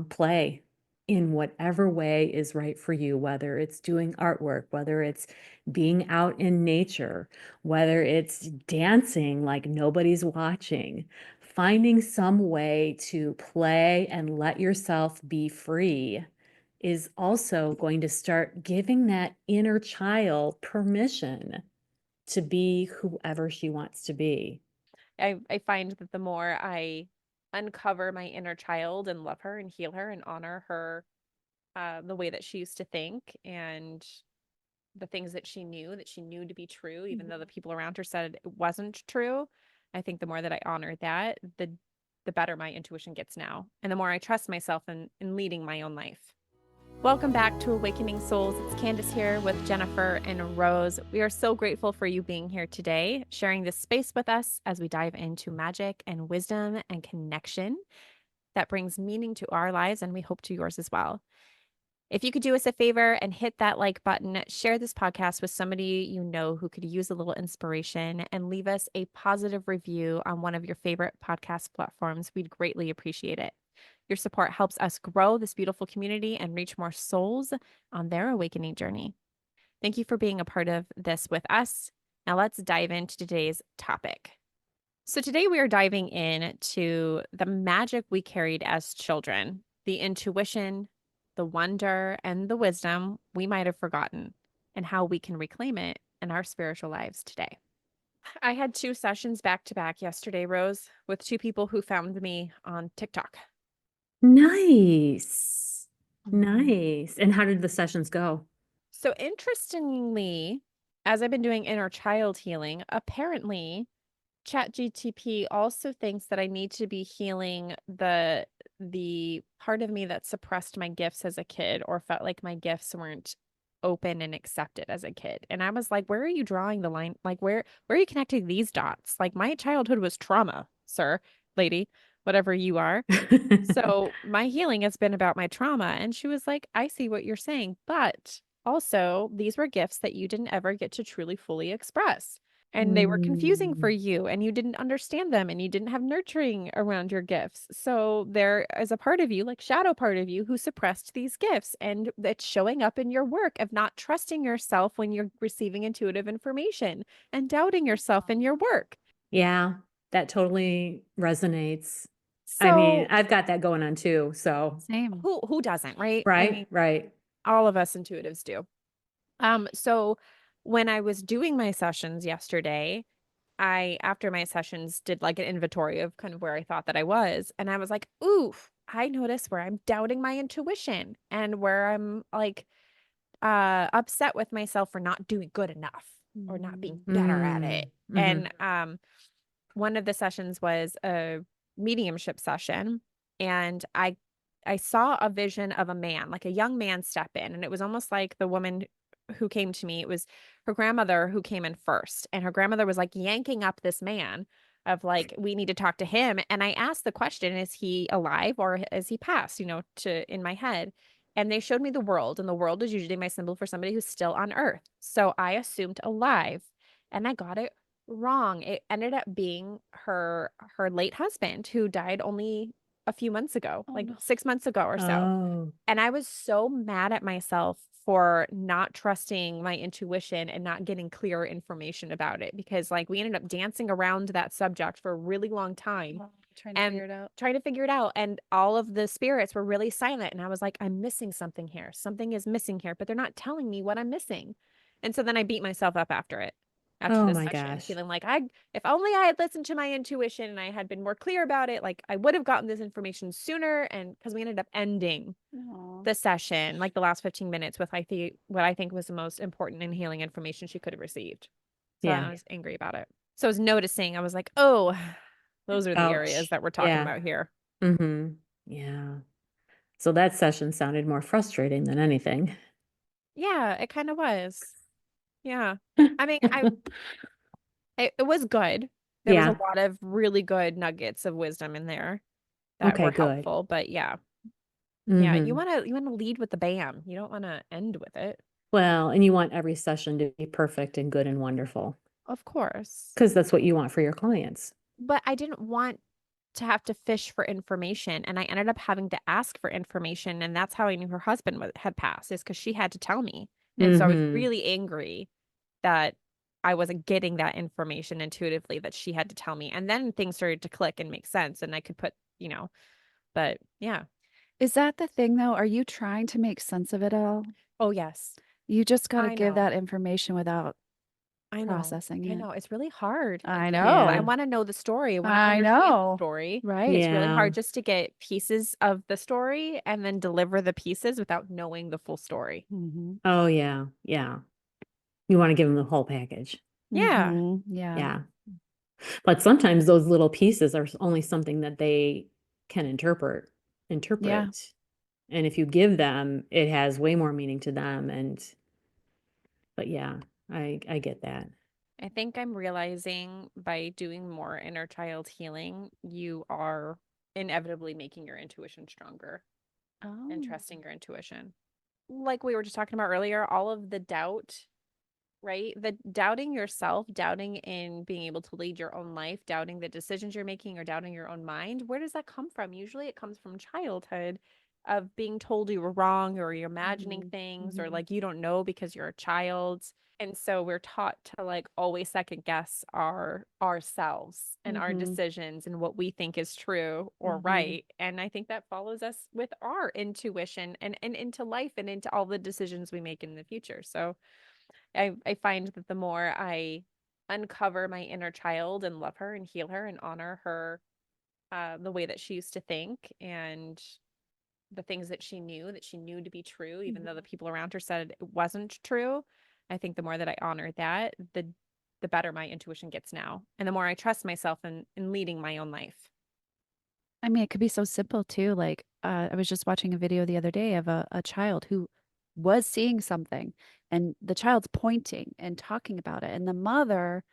play in whatever way is right for you, whether it's doing artwork, whether it's being out in nature, whether it's dancing like nobody's watching. Finding some way to play and let yourself be free is also going to start giving that inner child permission to be whoever she wants to be. I find that the more I uncover my inner child and love her and heal her and honor her, the way that she used to think and the things that she knew to be true, even though the people around her said it wasn't true. I think the more that I honor that, the better my intuition gets now, and the more I trust myself in leading my own life. Welcome back to Awakening Souls. It's Candace here with Jennifer and Rose. We are so grateful for you being here today, sharing this space with us as we dive into magic and wisdom and connection that brings meaning to our lives, and we hope to yours as well. If you could do us a favor and hit that like button, share this podcast with somebody you know who could use a little inspiration, and leave us a positive review on one of your favorite podcast platforms, we'd greatly appreciate it. Your support helps us grow this beautiful community and reach more souls on their awakening journey. Thank you for being a part of this with us. Now let's dive into today's topic. So today we are diving into the magic we carried as children, the intuition, the wonder, and the wisdom we might have forgotten, and how we can reclaim it in our spiritual lives today. I had 2 sessions back to back yesterday, Rose, with 2 people who found me on TikTok. Nice. Mhm. Nice. And how did the sessions go? So interestingly, as I've been doing inner child healing, apparently ChatGTP also thinks that I need to be healing the part of me that suppressed my gifts as a kid or felt like my gifts weren't open and accepted as a kid. And I was like, where are you drawing the line? Like where are you connecting these dots? Like my childhood was trauma, sir, lady, whatever you are. So my healing has been about my trauma. And she was like, I see what you're saying, but also these were gifts that you didn't ever get to truly fully express. And they were confusing for Mm. you, and you didn't understand them, and you didn't have nurturing around your gifts. So there is a part of you, like shadow part of you, who suppressed these gifts. And it's showing up in your work of not trusting yourself when you're receiving intuitive information and doubting yourself in your work. Yeah, that totally resonates. I mean, So I've got that going on too, so Same. who doesn't, right? I right, mean, right. all of us intuitives do. So when I was doing my sessions yesterday, I, after my sessions, did like an inventory of kind of where I thought that I was. And I was like, oof, I notice where I'm doubting my intuition and where I'm like upset with myself for not doing good enough or not being better at it. Mm, mhm. And one of the sessions was a mediumship session, and I saw a vision of a man, like a young man step in, and it was almost like the woman who came to me, it was her grandmother who came in first, and her grandmother was like yanking up this man of like, we need to talk to him. And I asked the question, is he alive or is he passed, to in my head. And they showed me the world, and the world is usually my symbol for somebody who's still on earth. So I assumed alive, and I got it wrong. It ended up being her late husband who died only a few months ago, Oh, like no. 6 months ago or so. Oh, And I was so mad at myself for not trusting my intuition and not getting clearer information about it, because like we ended up dancing around that subject for a really long time Oh, trying to and figure it out. trying to figure it out. And all of the spirits were really silent. And I was like, I'm missing something here. Something is missing here, but they're not telling me what I'm missing. And so then I beat myself up after it, after oh this my session, gosh. feeling like if only I had listened to my intuition and I had been more clear about it, like I would have gotten this information sooner. And because we ended up ending Aw. the session, like the last 15 minutes, with what I think was the most important and healing information she could have received. So Yeah. I was angry about it. So I was noticing, I was like, oh, those are the areas Ouch. that we're talking Yeah. about here. Mhm. Yeah. So that session sounded more frustrating than anything. Yeah, it kind of was. Yeah. I mean, it was good. There was a Yeah. lot of really good nuggets of wisdom in there that Okay, were good. helpful, but yeah. Yeah, Mhm. you want to lead with the bam. You don't want to end with it. Well, and you want every session to be perfect and good and wonderful Of course. because that's what you want for your clients. But I didn't want to have to fish for information, and I ended up having to ask for information, and that's how I knew her husband had passed, is because she had to tell me. And so I was Mm-hmm. really angry that I wasn't getting that information intuitively, that she had to tell me. And then things started to click and make sense, and I could put, but yeah. Is that the thing though? Are you trying to make sense of it all? Oh, yes. You just got to I give know. that information without I know. processing I it. know. It's really hard. I It's really, I Yeah. know. want to know the story. I want to I understand the know. story. Right. It's really Yeah. hard just to get pieces of the story and then deliver the pieces without knowing the full story. Mhm. Oh, yeah. Yeah. You want to give them the whole package. Yeah. Mhm. Yeah. Yeah. But sometimes those little pieces are only something that they can Yeah. interpret. And if you give them, it has way more meaning to them. But yeah, I get that. I think I'm realizing by doing more inner child healing, you are inevitably making your intuition stronger and Oh. trusting your intuition. Like we were just talking about earlier, all of the doubt, right? The doubting yourself, doubting in being able to lead your own life, doubting the decisions you're making, or doubting your own mind. Where does that come from? Usually it comes from childhood, of being told you were wrong, or you're imagining things, or like you don't know because you're a child. And so we're taught to like always second guess ourselves and our Mhm. decisions and what we think is true or Mhm. right. And I think that follows us with our intuition and into life and into all the decisions we make in the future. So I find that the more I uncover my inner child and love her and heal her and honor her, the way that she used to think, and the things that she knew to be true, even though the people around her said it wasn't true. I think the more that I honor that, the better my intuition gets now, and the more I trust myself in leading my own life. I mean, it could be so simple too. Like, I was just watching a video the other day of a child who was seeing something, and the child's pointing and talking about it. And the mother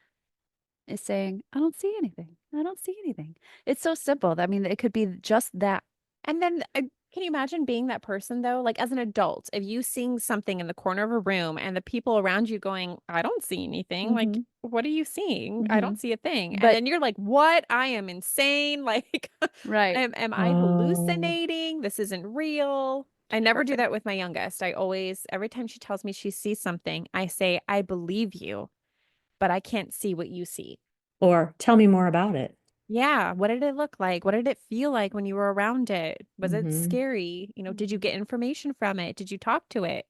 is saying, I don't see anything. I don't see anything. It's so simple. I mean, it could be just that. And then can you imagine being that person though? Like as an adult, if you seeing something in the corner of a room and the people around you going, I don't see anything. Like, Hmm. what are you seeing? I Hmm. don't see a thing. And But, then you're like, what? I am insane. Like, right. am I Oh, hallucinating? This isn't real. I never do that with my youngest. I always, every time she tells me she sees something, I say, I believe you, but I can't see what you see. or tell me more about it. Yeah. What did it look like? What did it feel like when you were around it? Was it Mm-hmm. scary? Did you get information from it? Did you talk to it?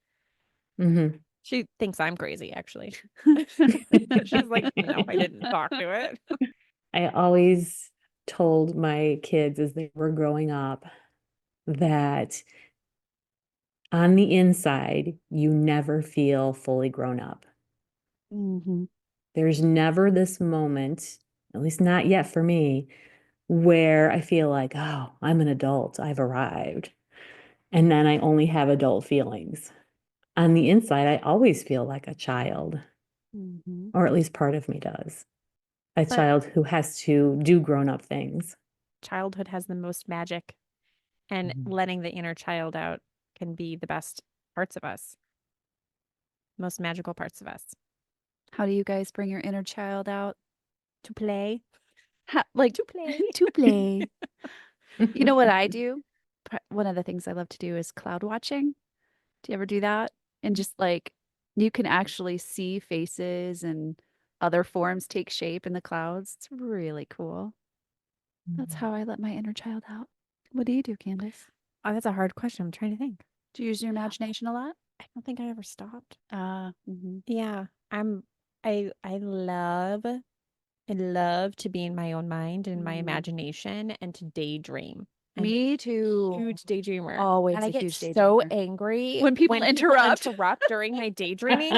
Mm-hmm. She thinks I'm crazy, actually. She's like, no, I didn't talk to it. I always told my kids as they were growing up that on the inside, you never feel fully grown up. Hmm. There's never this moment, at least not yet for me, where I feel like, oh, I'm an adult, I've arrived. And then I only have adult feelings. On the inside, I always feel like a child, Hmm. or at least part of me does. A But child who has to do grown up things. childhood has the most magic, and Mhm. letting the inner child out can be the best parts of us, most magical parts of us. How do you guys bring your inner child out? To play, Like, to play. to play. You know what I do? One of the things I love to do is cloud watching. Do you ever do that? And just like you can actually see faces and other forms take shape in the clouds. It's really cool. That's how I let my inner child out. What do you do, Candace? Oh, that's a hard question. I'm trying to think. Do you use your imagination a lot? I don't think I ever stopped. Mhm. Yeah, I'm I love to be in my own mind and my Mm. imagination and to daydream. I'm Me too. a huge daydreamer. And Always I a get huge so daydreamer. angry When people when people interrupt. interrupt during my daydreaming.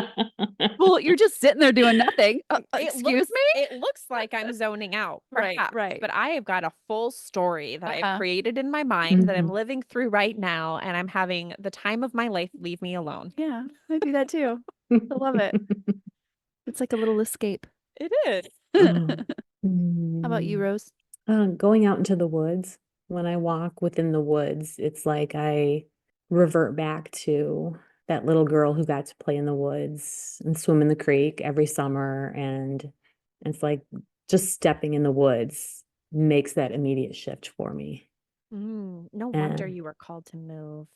Well, you're just sitting there doing nothing. It Excuse looks me? it looks like I'm zoning out, Right, perhaps, right. but I have got a full story that I've Uh-huh. created in my mind that I'm Mhm. living through right now, and I'm having the time of my life. Leave me alone. Yeah, I do that too. I love it. It's like a little escape. It is. Oh. How about you, Mm. Rose? Going out into the woods. When I walk within the woods, it's like I revert back to that little girl who got to play in the woods and swim in the creek every summer. And it's like just stepping in the woods. makes that immediate shift for me. No wonder And you were called to move.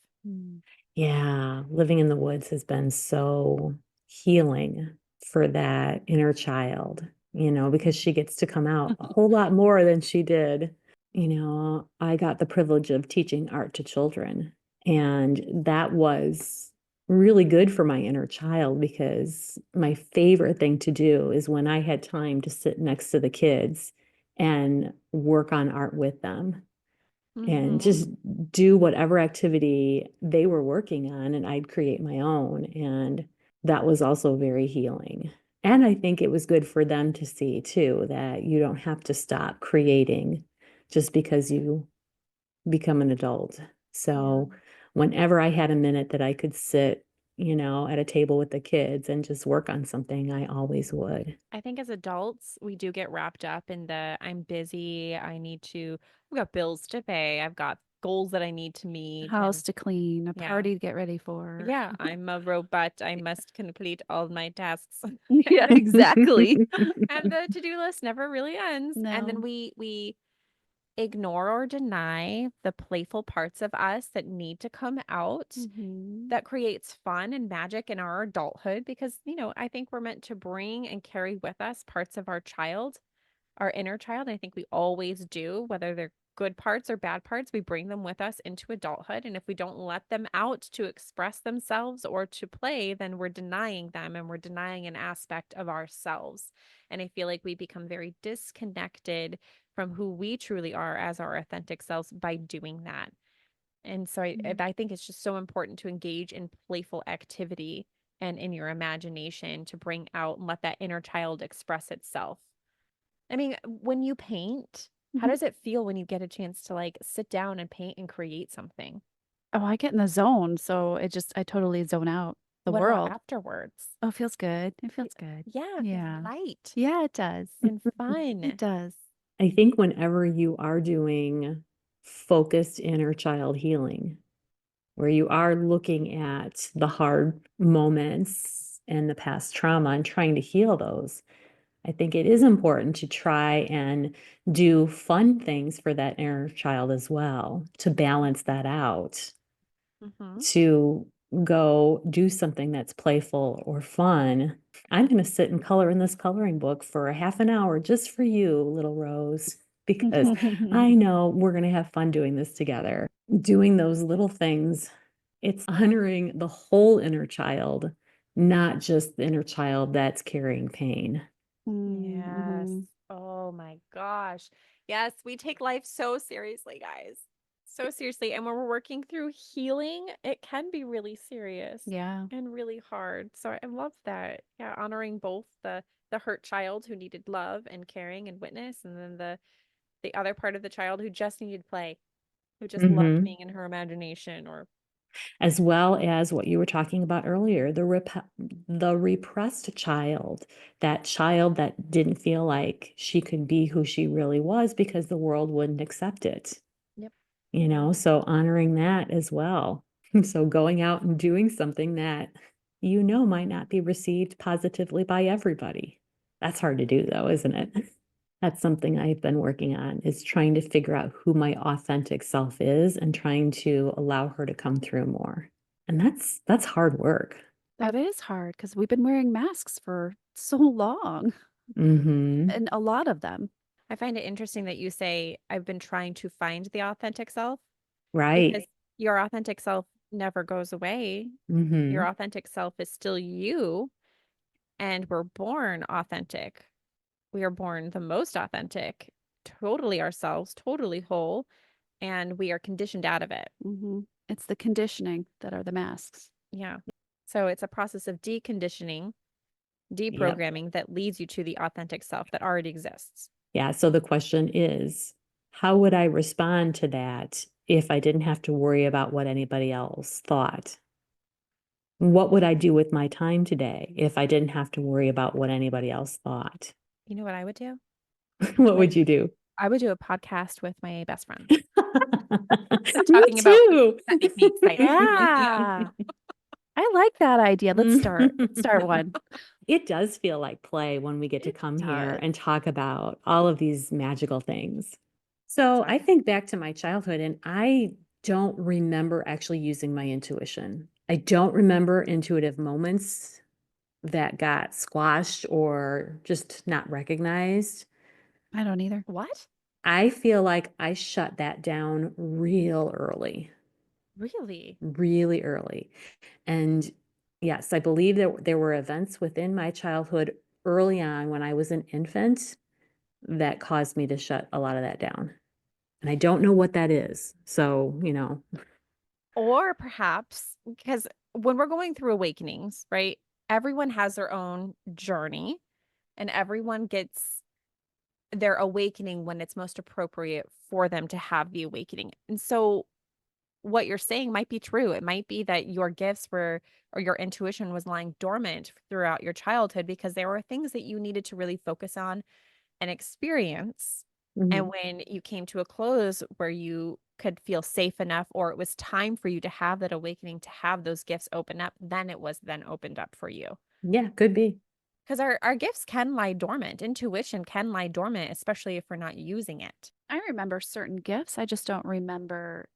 yeah, living in the woods has been so healing for that inner child, because she gets to come out a whole lot more than she did. I got the privilege of teaching art to children, and that was really good for my inner child because my favorite thing to do is when I had time to sit next to the kids and work on art with them and just do whatever activity they were working on, and I'd create my own. And that was also very healing. And I think it was good for them to see too that you don't have to stop creating just because you become an adult. So whenever I had a minute that I could sit, at a table with the kids and just work on something, I always would. I think as adults, we do get wrapped up in the I'm busy, I've got bills to pay, I've got goals that I need to meet. House to clean, a Yeah. party to get ready for. Yeah, I'm a robot. I must complete all my tasks. Yeah, exactly. And the to-do list never really ends. And then No. we ignore or deny the playful parts of us that need to come out. That creates fun and magic in our adulthood because, I think we're meant to bring and carry with us parts of our child, our inner child. I think we always do, whether they're good parts or bad parts, we bring them with us into adulthood. And if we don't let them out to express themselves or to play, then we're denying them and we're denying an aspect of ourselves. And I feel like we become very disconnected from who we truly are as our authentic selves by doing that. And so I think it's just so important to engage in playful activity and in your imagination to bring out and let that inner child express itself. I mean, when you paint, how does it feel when you get a chance to like sit down and paint and create something? Oh, I get in the zone, so I totally zone out the What about world. afterwards? Oh, it feels good. It feels good. Yeah, Yeah. light Yeah, it does. and fun. It does. I think whenever you are doing focused inner child healing, where you are looking at the hard moments and the past trauma and trying to heal those, I think it is important to try and do fun things for that inner child as well, to balance that out, to go do something that's playful or fun. I'm going to sit and color in this coloring book for a half an hour just for you, little Rose, because I know we're going to have fun doing this together. Doing those little things, it's honoring the whole inner child, not just the inner child that's carrying pain. Yes. Oh my gosh. Yes, we take life so seriously, guys. So seriously. And when we're working through healing, it can be really serious. Yeah. And really hard. So I love that. Yeah, honoring both the hurt child who needed love and caring and witness, and then the other part of the child who just needed play, who just loved being in her imagination or As well as what you were talking about earlier, the repressed child, that child that didn't feel like she could be who she really was because the world wouldn't accept it. Yep. So honoring that as well. So going out and doing something that might not be received positively by everybody. That's hard to do though, isn't it? That's something I've been working on, is trying to figure out who my authentic self is and trying to allow her to come through more. And that's hard work. That is hard because we've been wearing masks for so long, and a lot of them. I find it interesting that you say, I've been trying to find the authentic self. Right. Because your authentic self never goes away. Your authentic self is still you. And we're born authentic. We are born the most authentic, totally ourselves, totally whole. And we are conditioned out of it. It's the conditioning that are the masks. Yeah. So it's a process of deconditioning, deprogramming that leads you to the authentic self that already exists. Yeah. So the question is, how would I respond to that if I didn't have to worry about what anybody else thought? What would I do with my time today if I didn't have to worry about what anybody else thought? You know what I would do? What would you do? I would do a podcast with my best friend. Me Talking about too. that make me excited. Yeah. I like that idea. Let's start one. It does feel like play when we get to come here and talk about all of these magical things. So I Sorry. think back to my childhood, and I don't remember actually using my intuition. I don't remember intuitive moments that got squashed or just not recognized. I don't either. What? I feel like I shut that down real early, Really? really early. And yes, I believe there were events within my childhood early on when I was an infant that caused me to shut a lot of that down. And I don't know what that is. So, Or perhaps because when we're going through awakenings, right? Everyone has their own journey and everyone gets their awakening when it's most appropriate for them to have the awakening. And so what you're saying might be true. It might be that your gifts were or your intuition was lying dormant throughout your childhood because there were things that you needed to really focus on and experience. And Mhm. when you came to a close where you could feel safe enough or it was time for you to have that awakening, to have those gifts open up, then it was then opened up for you. Yeah, could be. Because our gifts can lie dormant. Intuition can lie dormant, especially if we're not using it. I remember certain gifts. I just don't remember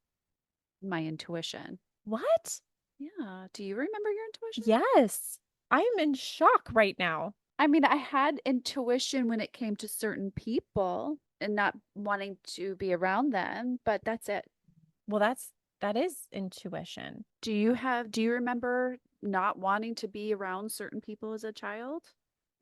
my intuition. What? Yeah. Do you remember your intuition? Yes. I'm in shock right now. I mean, I had intuition when it came to certain people and not wanting to be around them, but that's it. Well, that is intuition. Do you remember not wanting to be around certain people as a child?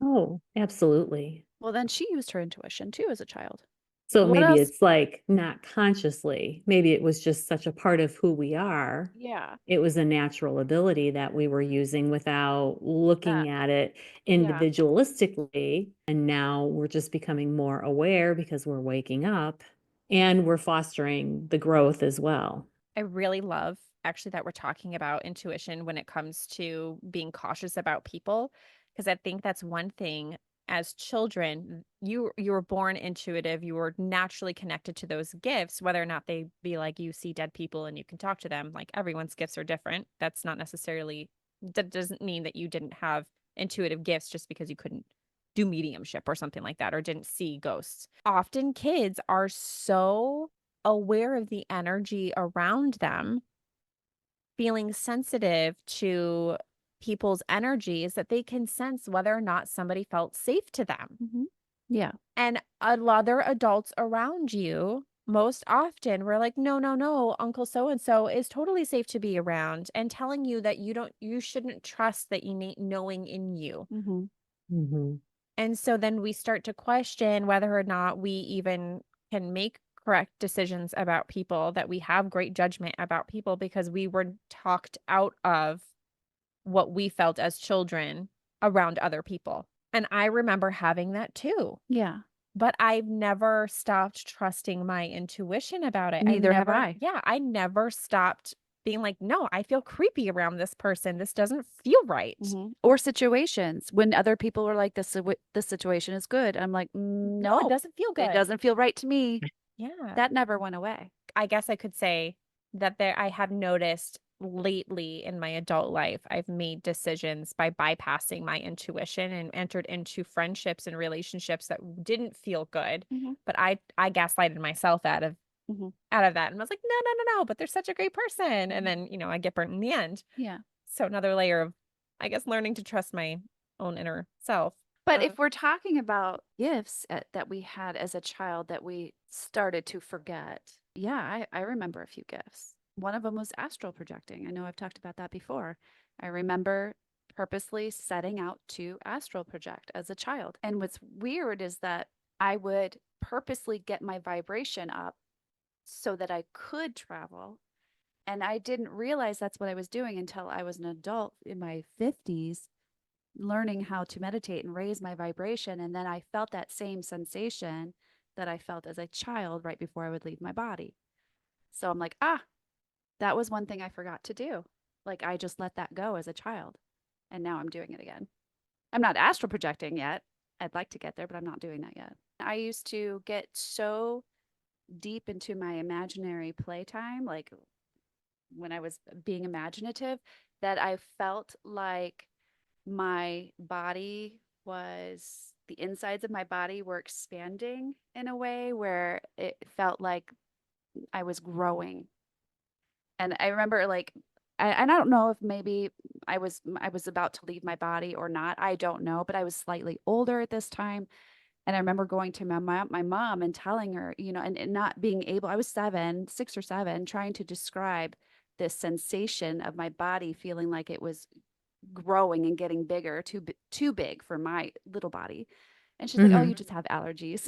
Oh, absolutely. Well, then she used her intuition too as a child. So What maybe else? it's like not consciously. Maybe it was just such a part of who we are. Yeah, It was a natural ability that we were using without looking that. at it Yeah. individualistically. And now we're just becoming more aware because we're waking up and we're fostering the growth as well. I really love actually that we're talking about intuition when it comes to being cautious about people because I think that's one thing as children you were born intuitive, you were naturally connected to those gifts whether or not they be like you see dead people and you can talk to them, like everyone's gifts are different. That's not necessarily that doesn't mean that you didn't have intuitive gifts just because you couldn't do mediumship or something like that or didn't see ghosts. Often kids are so aware of the energy around them, feeling sensitive to people's energies that they can sense whether or not somebody felt safe to them. Hmm. Yeah. And other adults around you, most often, were like, no, no, no, Uncle so and so is totally safe to be around, and telling you that you shouldn't trust that innate knowing in you. Hmm. Hmm. And so then we start to question whether or not we even can make correct decisions about people, that we have great judgment about people because we were talked out of what we felt as children around other people. And I remember having that too. Yeah. But I've never stopped trusting my intuition about it. Neither have I. I never stopped being like, no, I feel creepy around this person. This doesn't feel right. Mhm. Or situations when other people are like, this situation is good. I'm like, No, it no, doesn't feel it good. doesn't feel right to me. Yeah. That never went away. I guess I could say that I have noticed lately in my adult life, I've made decisions by bypassing my intuition and entered into friendships and relationships that didn't feel good. Hmm. But I gaslighted myself Hmm. out of that and was like, no, no, no, no, but they're such a great person. And Hmm. then, I get burnt in the end. Yeah. So another layer of, I guess, learning to trust my own inner self. But if we're talking about gifts that we had as a child that we started to forget, yeah, I remember a few gifts. One of them was astral projecting. I know I've talked about that before. I remember purposely setting out to astral project as a child. And what's weird is that I would purposely get my vibration up so that I could travel. And I didn't realize that's what I was doing until I was an adult in my 50s learning how to meditate and raise my vibration. And then I felt that same sensation that I felt as a child right before I would leave my body. So I'm like, that was one thing I forgot to do. Like I just let that go as a child. And now I'm doing it again. I'm not astral projecting yet. I'd like to get there, but I'm not doing that yet. I used to get so deep into my imaginary playtime, like when I was being imaginative, that I felt like my body was the insides of my body were expanding in a way where it felt like I was growing. And I remember like and I don't know if maybe I was about to leave my body or not. I don't know, but I was slightly older at this time. And I remember going to my mom and telling her, and not being able, I was 7, 6 or 7, trying to describe this sensation of my body feeling like it was growing and getting bigger, too big for my little body. And she's like, "Oh, you Mhm. just have allergies."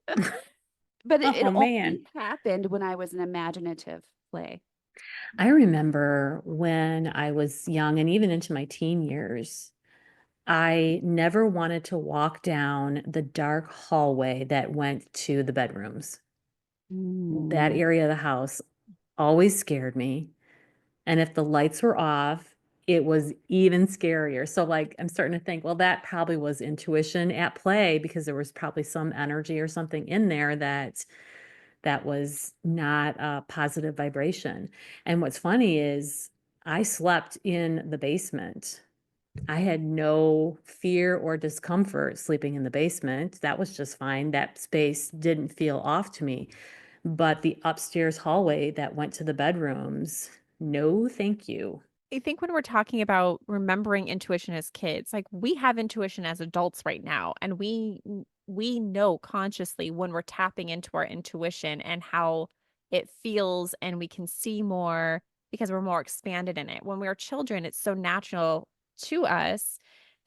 But it Oh, only man. happened when I was an imaginative play. I remember when I was young and even into my teen years, I never wanted to walk down the dark hallway that went to the bedrooms. That Mm. area of the house always scared me. And if the lights were off, it was even scarier. So, like, I'm starting to think, well, that probably was intuition at play because there was probably some energy or something in there that was not a positive vibration. And what's funny is I slept in the basement. I had no fear or discomfort sleeping in the basement. That was just fine. That space didn't feel off to me. But the upstairs hallway that went to the bedrooms, no, thank you. I think when we're talking about remembering intuition as kids, like we have intuition as adults right now, and we know consciously when we're tapping into our intuition and how it feels, and we can see more because we're more expanded in it. When we are children, it's so natural to us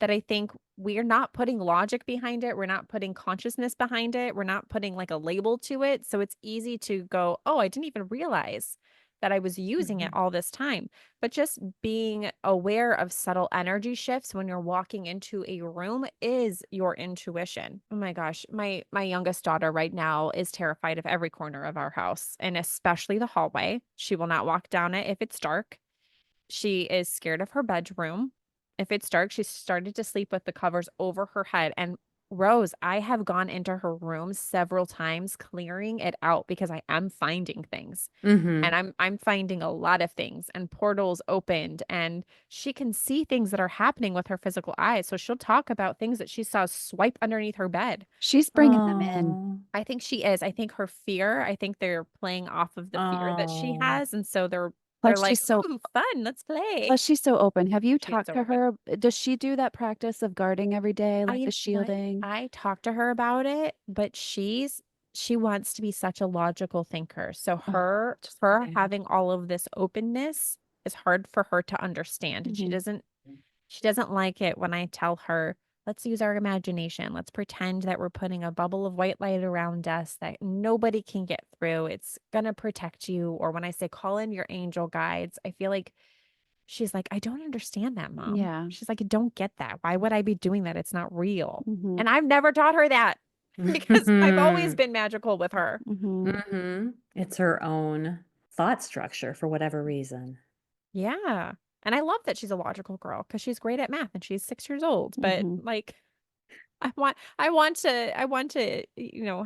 that I think we are not putting logic behind it. We're not putting consciousness behind it. We're not putting like a label to it. So it's easy to go, oh, I didn't even realize that I was using it Mhm. all this time. But just being aware of subtle energy shifts when you're walking into a room is your intuition. Oh my gosh, my youngest daughter right now is terrified of every corner of our house, and especially the hallway. She will not walk down it if it's dark. She is scared of her bedroom. If it's dark, she started to sleep with the covers over her head. And Rose, I have gone into her room several times clearing it out because I am finding things. And Mhm. I'm finding a lot of things, and portals opened, and she can see things that are happening with her physical eyes. So she'll talk about things that she saw swipe underneath her bed. She's bringing them in. Oh. I think she is. I think her fear, I think they're playing off of the fear that she Oh. has. And so they're Plus like, she's so ooh, fun, let's play. plus she's so open. Have you She's talked so to open. her? Does she do that practice of guarding every day, like You the know what? shielding? I talked to her about it, but she wants to be such a logical thinker. So Oh, her just like her I am. having all of this openness is hard for her to understand. And Mhm. she doesn't like it when I tell her, let's use our imagination. Let's pretend that we're putting a bubble of white light around us that nobody can get through. It's gonna protect you. Or when I say call in your angel guides, I feel like she's like, "I don't understand that, mom." Yeah. She's like, "I don't get that. Why would I be doing that? It's not real." Mhm. And I've never taught her that because I've always been magical with her. Mhm. Mhm. It's her own thought structure for whatever reason. Yeah. And I love that she's a logical girl because she's great at math and she's 6 years old. But Mhm. like I want to,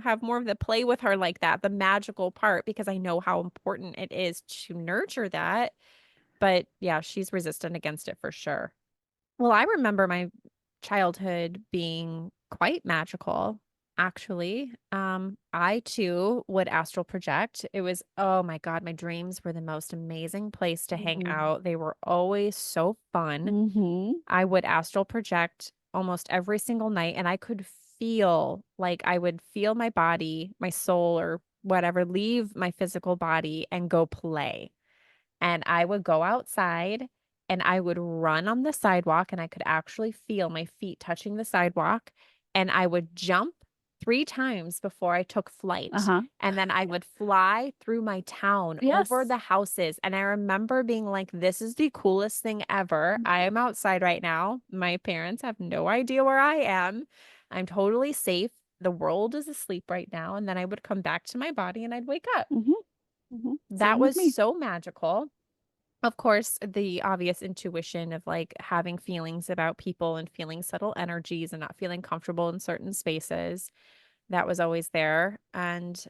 have more of the play with her like that, the magical part, because I know how important it is to nurture that. But yeah, she's resistant against it for sure. Well, I remember my childhood being quite magical, actually. I too would astral project. It was, oh my God, my dreams were the most amazing place to hang Mhm. out. They were always so fun. Mhm. I would astral project almost every single night, and I could feel like I would feel my body, my soul, or whatever leave my physical body and go play. And I would go outside and I would run on the sidewalk, and I could actually feel my feet touching the sidewalk, and I would jump 3 times before I took flight, Uh-huh. and then I would fly through my town over Yes. the houses, and I remember being like, "This is the coolest thing ever. I am outside right now. My parents have no idea where I am. I'm totally safe. The world is asleep right now," and then I would come back to my body and I'd wake up. Mhm. Mhm. That Same with was me. so magical. Of course, the obvious intuition of like having feelings about people and feeling subtle energies and not feeling comfortable in certain spaces, that was always there. And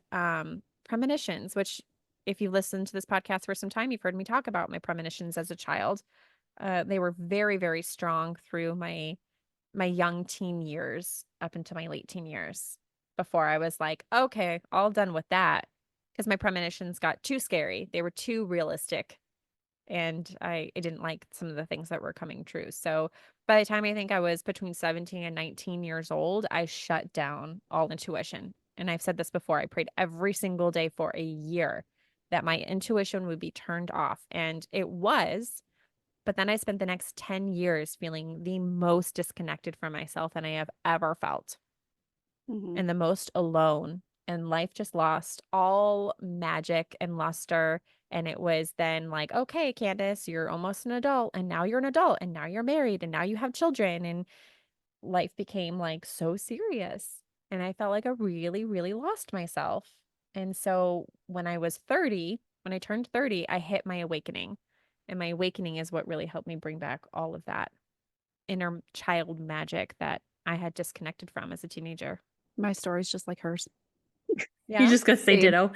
premonitions, which if you've listened to this podcast for some time, you've heard me talk about my premonitions as a child. They were very, very strong through my my young teen years up into my late teen years before I was like, okay, all done with that. Because my premonitions got too scary. They were too realistic. And I didn't like some of the things that were coming true. So by the time I think I was between 17 and 19 years old, I shut down all intuition. And I've said this before, I prayed every single day for a year that my intuition would be turned off. And it was, but then I spent the next 10 years feeling the most disconnected from myself than I have ever felt Mhm. and the most alone. And life just lost all magic and luster. And it was then like, okay, Candace, you're almost an adult. And now you're an adult. And now you're married. And now you have children. And life became like so serious. And I felt like I really, really lost myself. And so when I was 30, when I turned 30, I hit my awakening. And my awakening is what really helped me bring back all of that inner child magic that I had disconnected from as a teenager. My story's just like hers. You Yeah. just gotta say Same. ditto.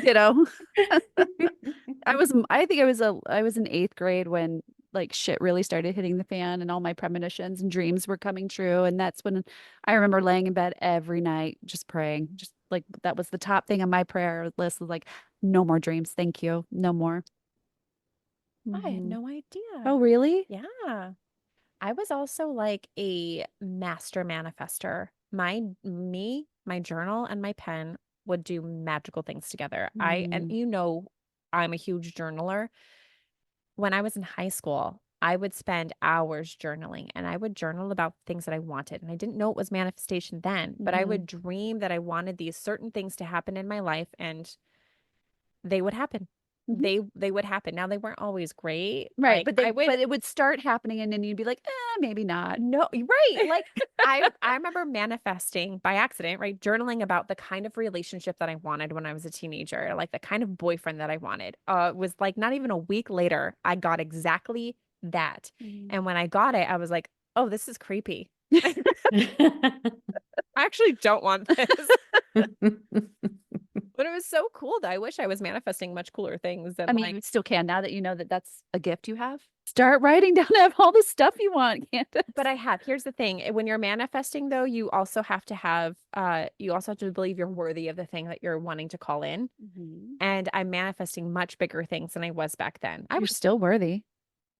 Ditto. I think I was in 8th grade when like shit really started hitting the fan and all my premonitions and dreams were coming true. And that's when I remember laying in bed every night just praying. Just like that was the top thing on my prayer list was like, no more dreams. Thank you. No more. I had Mhm. no idea. Oh, really? Yeah. I was also like a master manifester. My journal and my pen would do magical things together. And Mm. I'm a huge journaler. When I was in high school, I would spend hours journaling and I would journal about things that I wanted. And I didn't know it was manifestation then, but I Mhm. would dream that I wanted these certain things to happen in my life and they would happen. Mhm. They would happen. Now they weren't always great. Right. Like But I would it would start happening and then you'd be like, maybe not. No, right. Like I remember manifesting by accident, right? Journaling about the kind of relationship that I wanted when I was a teenager, like the kind of boyfriend that I wanted. Was like not even a week later, I got exactly that. Mhm. And when I got it, I was like, "Oh, this is creepy. I actually don't want this." But it was so cool that I wish I was manifesting much cooler things I than mean, like you still can now that you know that that's a gift you have. Start writing down all the stuff you want, Candace. but I have. Here's the thing. When you're manifesting though, you also have to believe you're worthy of the thing that you're wanting to call in. Mhm. And I'm manifesting much bigger things than I was back then. You're still worthy.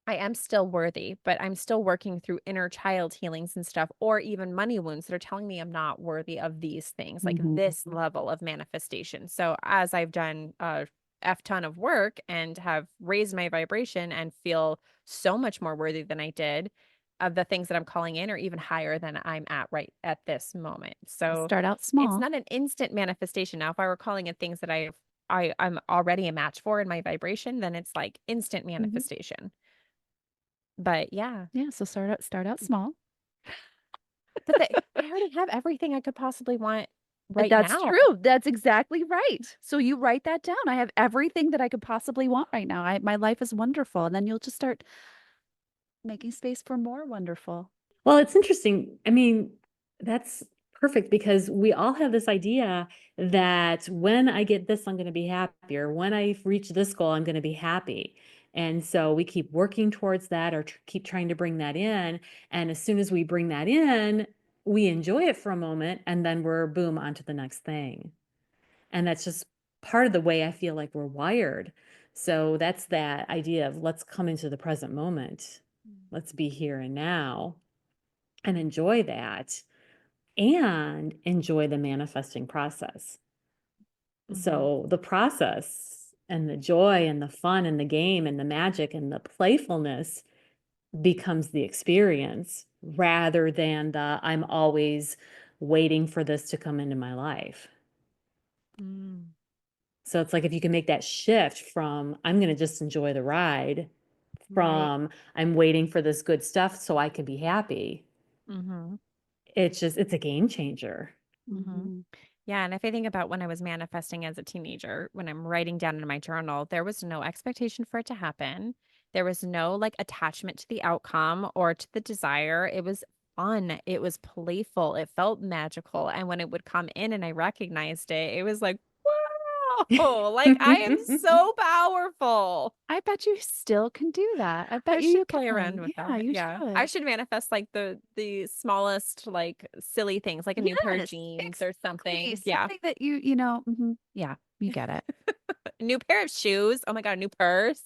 I am still worthy, but I'm still working through inner child healings and stuff, or even money wounds that are telling me I'm not worthy of these things, like Mhm. this level of manifestation. So as I've done a F ton of work and have raised my vibration and feel so much more worthy than I did, of the things that I'm calling in are even higher than I'm at right at this moment. So Start out it's small. not an instant manifestation. Now, if I were calling in things that I'm already a match for in my vibration, then it's like instant Mhm. manifestation. But yeah, Yeah, so start out small. but I already have everything I could possibly want right That's now. true. That's exactly right. So you write that down. I have everything that I could possibly want right now. My life is wonderful. And then you'll just start making space for more wonderful. Well, it's interesting. I mean, that's perfect because we all have this idea that when I get this, I'm going to be happier. When I reach this goal, I'm going to be happy. And so we keep working towards that or keep trying to bring that in. And as soon as we bring that in, we enjoy it for a moment and then we're boom onto the next thing. And that's just part of the way I feel like we're wired. So that's that idea of let's come into the present moment. Let's be here and now and enjoy that and enjoy the manifesting process. Mhm. So the process and the joy and the fun and the game and the magic and the playfulness becomes the experience rather than the I'm always waiting for this to come into my life. Mm. So it's like if you can make that shift from I'm going to just enjoy the ride Right. from I'm waiting for this good stuff so I can be happy. Mhm. It's a game changer. Mhm. Mhm. Yeah, and if I think about when I was manifesting as a teenager, when I'm writing down in my journal, there was no expectation for it to happen. There was no like attachment to the outcome or to the desire. It was fun. It was playful. It felt magical. And when it would come in and I recognized it, it was like, wow, like I am so Playful. I bet you still can do that. I I bet you should you play can. around with Yeah, that. you Yeah. should. I should manifest like the smallest like silly things, like a new pair of Yes, jeans or exactly. something. Yeah. Something that yeah, you get it. A new pair of shoes. Oh my God, a new purse.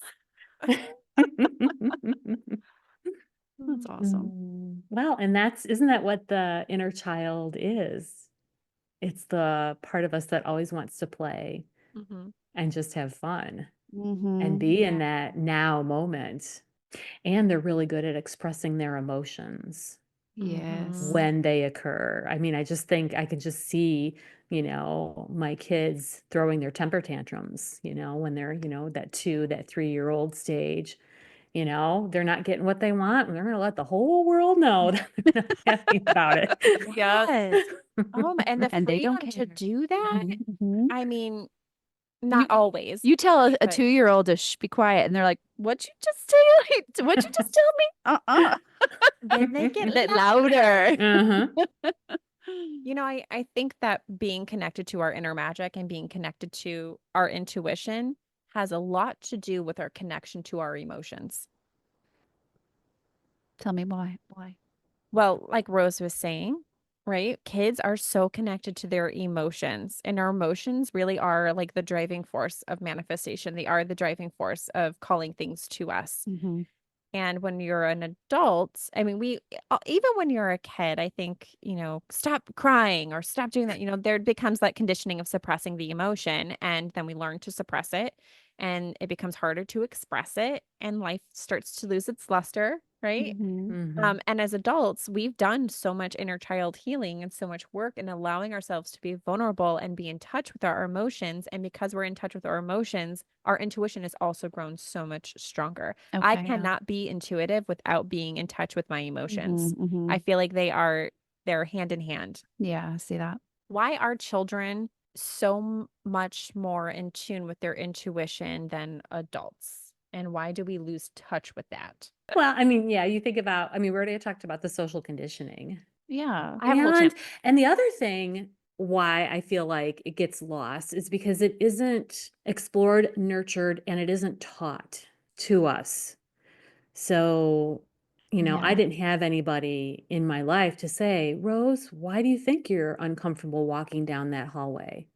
That's awesome. Well, and isn't that what the inner child is? It's the part of us that always wants to play Mhm. and just have fun and Mm-hmm. be in Yeah. that now moment. And they're really good at expressing their emotions Yes. when they occur. I mean, I just think I can just see, my kids throwing their temper tantrums, when they're, that 3-year-old stage. They're not getting what they want, and they're gonna let the whole world know that they're not happy about it. Yep. Yes. And the And they don't freedom to care. do that. Mhm. I mean, not always, You tell a but 2-year-old to be quiet, and they're like, "What'd you just tell? What'd you just tell me?" then they get A bit louder. Uh-huh. I think that being connected to our inner magic and being connected to our intuition has a lot to do with our connection to our emotions. Tell me why. Why? Well, like Rose was saying, right? Kids are so connected to their emotions, and our emotions really are like the driving force of manifestation. They are the driving force of calling things to us. Mm-hmm. And when you're an adult, I mean, even when you're a kid, I think, stop crying or stop doing that. There becomes that conditioning of suppressing the emotion. And then we learn to suppress it and it becomes harder to express it. And life starts to lose its luster, right? Mm-hmm. Mhm. And as adults, we've done so much inner child healing and so much work in allowing ourselves to be vulnerable and be in touch with our emotions. And because we're in touch with our emotions, our intuition has also grown so much stronger. I Okay. Yeah. cannot be intuitive without being in touch with my emotions. Mm-hmm. I feel like they're hand in hand. Yeah, I see that. Why are children so much more in tune with their intuition than adults? And why do we lose touch with that? Well, I mean, yeah, you think about we already talked about the social conditioning. Yeah. I have a whole chance. And the other thing why I feel like it gets lost is because it isn't explored, nurtured, and it isn't taught to us. So, I Yeah. didn't have anybody in my life to say, Rose, why do you think you're uncomfortable walking down that hallway?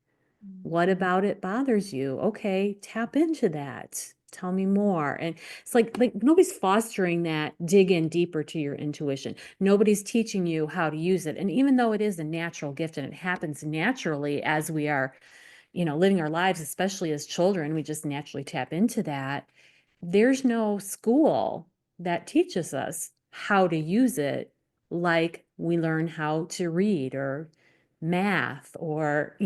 What about it bothers you? Okay, tap into that. Tell me more. And it's like nobody's fostering that dig in deeper to your intuition. Nobody's teaching you how to use it. And even though it is a natural gift and it happens naturally as we are, living our lives, especially as children, we just naturally tap into that. There's no school that teaches us how to use it like we learn how to read or math or,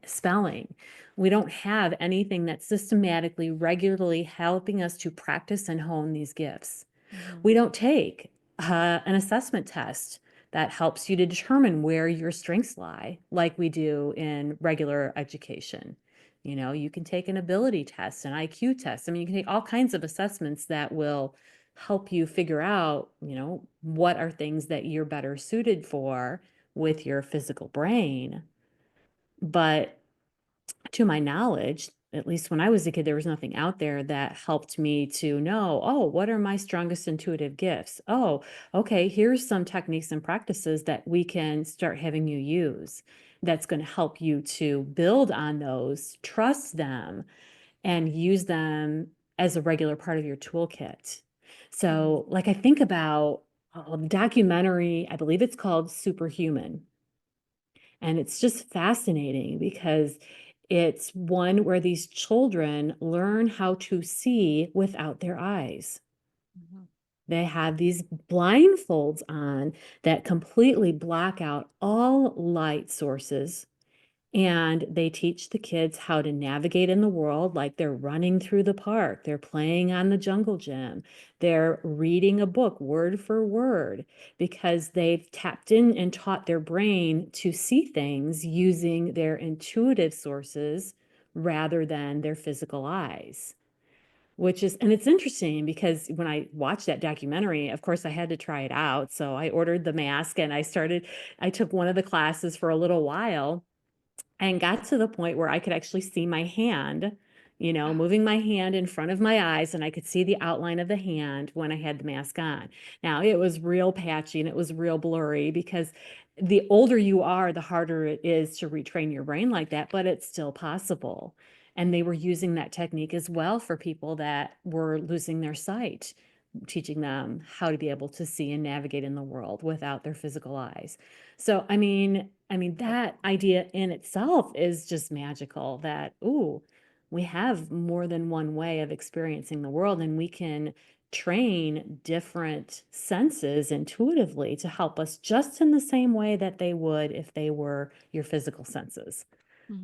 spelling. We don't have anything that's systematically, regularly helping us to practice and hone these gifts. Mhm. We don't take an assessment test that helps you to determine where your strengths lie, like we do in regular education. You can take an ability test, an IQ test. I mean, you can take all kinds of assessments that will help you figure out, what are things that you're better suited for with your physical brain. But to my knowledge, at least when I was a kid, there was nothing out there that helped me to know, oh, what are my strongest intuitive gifts? Oh, okay, here's some techniques and practices that we can start having you use that's going to help you to build on those, trust them, and use them as a regular part of your toolkit. So, like, I think about the documentary, I believe it's called Superhuman. And it's just fascinating because it's one where these children learn how to see without their eyes. Mhm. They have these blindfolds on that completely block out all light sources, and they teach the kids how to navigate in the world like they're running through the park, they're playing on the jungle gym, they're reading a book word for word because they've tapped in and taught their brain to see things using their intuitive sources rather than their physical eyes. And it's interesting because when I watched that documentary, of course, I had to try it out. So I ordered the mask and I took one of the classes for a little while and got to the point where I could actually see my hand, moving my hand in front of my eyes, and I could see the outline of the hand when I had the mask on. Now, it was real patchy and it was real blurry because the older you are, the harder it is to retrain your brain like that, but it's still possible. And they were using that technique as well for people that were losing their sight, teaching them how to be able to see and navigate in the world without their physical eyes. So, I mean that idea in itself is just magical, that, ooh, we have more than one way of experiencing the world, and we can train different senses intuitively to help us just in the same way that they would if they were your physical senses.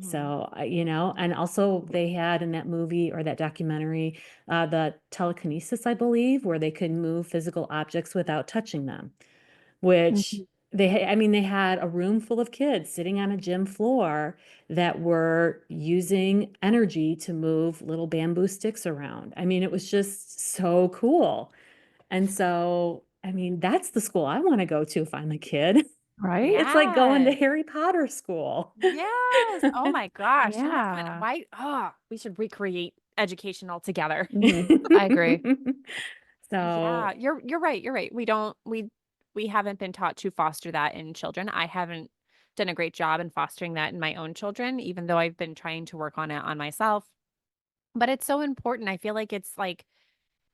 So, and also they had in that movie or that documentary, the telekinesis, I believe, where they could move physical objects without touching them, which Mhm. they had a room full of kids sitting on a gym floor that were using energy to move little bamboo sticks around. I mean, it was just so cool. And so, that's the school I want to go to if I'm a kid. Right? It's like going to Yes. Harry Potter school. Yes. Oh my gosh. Yes. Yeah. We should recreate education altogether. I agree. Yeah, So, you're right. You're right. We haven't been taught to foster that in children. I haven't done a great job in fostering that in my own children, even though I've been trying to work on it on myself. But it's so important. I feel like it's like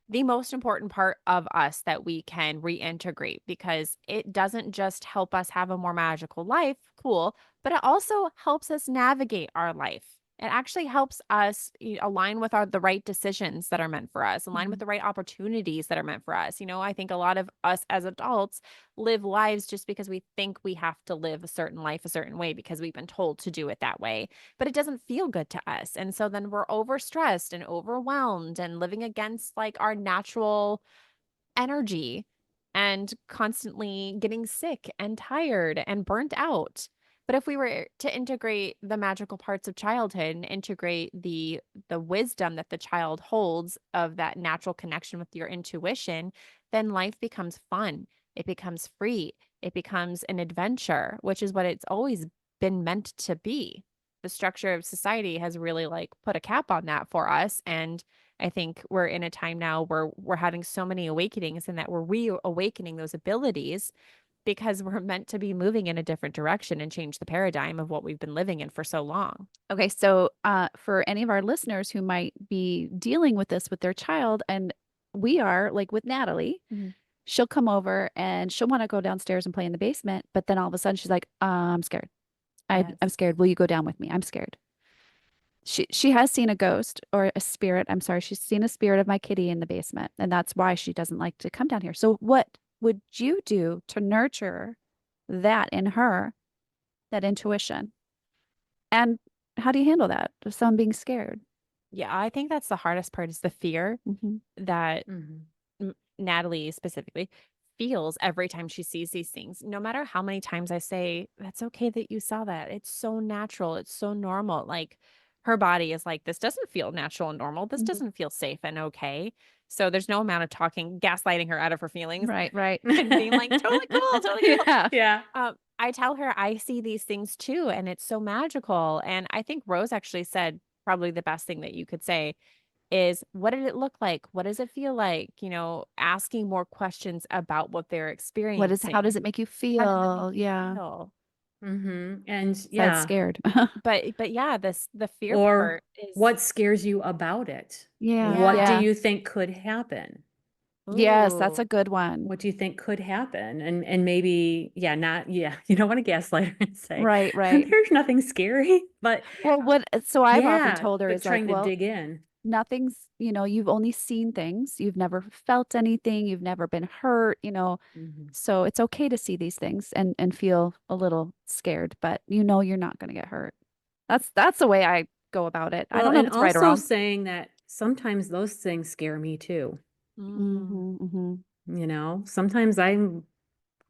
the most important part of us that we can reintegrate, because it doesn't just help us have a more magical life, cool, but it also helps us navigate our life. It actually helps us align with the right decisions that are meant for us, align with mhm. the right opportunities that are meant for us. I think a lot of us as adults live lives just because we think we have to live a certain life a certain way because we've been told to do it that way, but it doesn't feel good to us. And so then we're overstressed and overwhelmed and living against like our natural energy and constantly getting sick and tired and burnt out. But if we were to integrate the magical parts of childhood and integrate the wisdom that the child holds of that natural connection with your intuition, then life becomes fun. It becomes free. It becomes an adventure, which is what it's always been meant to be. The structure of society has really like put a cap on that for us, and I think we're in a time now where we're having so many awakenings and that we're reawakening those abilities because we're meant to be moving in a different direction and change the paradigm of what we've been living in for so long. Okay, so for any of our listeners who might be dealing with this with their child, and we are like with Natalie, Mhm. she'll come over and she'll want to go downstairs and play in the basement, but then all of a sudden she's like, I'm scared. I'm Yes. scared. Will you go down with me? I'm scared. She has seen a ghost or a spirit. I'm sorry, she's seen a spirit of my kitty in the basement, and that's why she doesn't like to come down here. So what would you do to nurture that in her, that intuition? And how do you handle that? Of someone being scared? Yeah, I think that's the hardest part, is the fear Hmm. that Mhm. Natalie specifically feels every time she sees these things. No matter how many times I say, that's okay that you saw that. It's so natural. It's so normal. Like, her body is like, this doesn't feel natural and normal. This Hmm. doesn't feel safe and okay. So there's no amount of talking, gaslighting her out of her feelings Right, right. and being like, totally cool, totally cool. Yeah. Yeah. I tell her I see these things too, and it's so magical. And I think Rose actually said probably the best thing that you could say is, what did it look like? What does it feel like? Asking more questions about what they're How does experiencing. it make you How does it make feel? you Yeah. feel? And Besides yeah, scared. But yeah, the fear or part is, what scares you about it? Yeah, What do yeah. yeah. you think could happen? Yes, that's Ooh. a good one. What do you think could happen? And maybe, yeah, not, yeah, you don't want to gaslight her and say, Right, right. there's nothing scary, but Well, Yeah. what so I've often yeah, told her but is like, trying to well, dig in. nothing's, you've only seen things. You've never felt anything. You've never been hurt. Mhm. So it's okay to see these things and feel a little scared, but you're not going to get hurt. That's the way I go about it. I Well, don't know if and it's right or also wrong. saying that sometimes those things scare me too. Mm, Hmm. Hmm. Sometimes I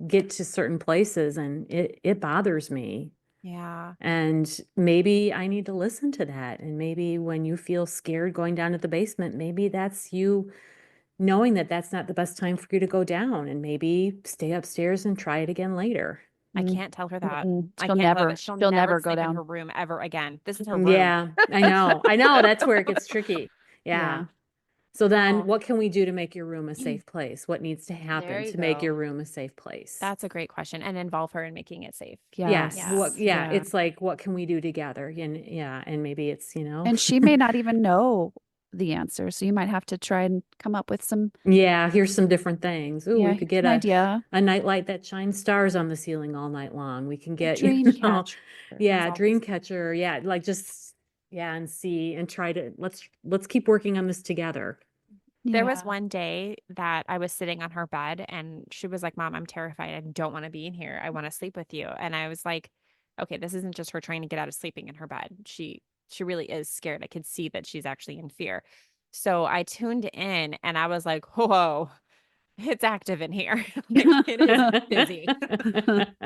get to certain places and it bothers me. yeah. And maybe I need to listen to that. And maybe when you feel scared going down to the basement, maybe that's you knowing that that's not the best time for you to go down, and maybe stay upstairs and try it again later. I can't tell her that. I She'll can't tell her never, that she'll she'll never never go sleep in down. her room ever again. This is her room. Yeah, I know. I know. That's where it gets tricky. Yeah. Yeah. So then Oh. what can we do to make your room a safe place? What needs to There happen you to make go. your room a safe place? That's a great question, and involve her in making it safe. Yes. Yes. What, yeah, Yeah. it's like, what can we do together? And yeah, and maybe it's, And she may not even know the answer. So you might have to try and come up with some, yeah, here's some different things. Ooh, yeah, we could here's get an idea. a nightlight that shines stars on the ceiling all night long. We can get, Dream catcher. yeah, Solve dream catcher. Yeah, like just, yeah, and see and try to, let's keep working on this together. There was Yeah. one day that I was sitting on her bed and she was like, "Mom, I'm terrified. I don't want to be in here. I want to sleep with you." And I was like, "Okay, this isn't just her trying to get out of sleeping in her bed. She really is scared. I could see that she's actually in fear." So I tuned in and I was like, "Whoa, it's active in here. Like, it is busy."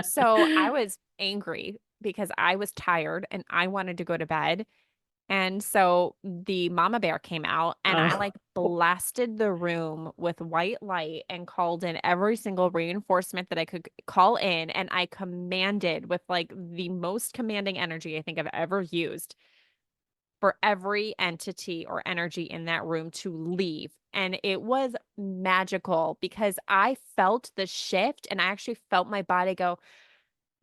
So I was angry because I was tired and I wanted to go to bed. And so the mama bear came out and I like Oh. blasted the room with white light and called in every single reinforcement that I could call in. And I commanded with like the most commanding energy I think I've ever used for every entity or energy in that room to leave. And it was magical because I felt the shift and I actually felt my body go,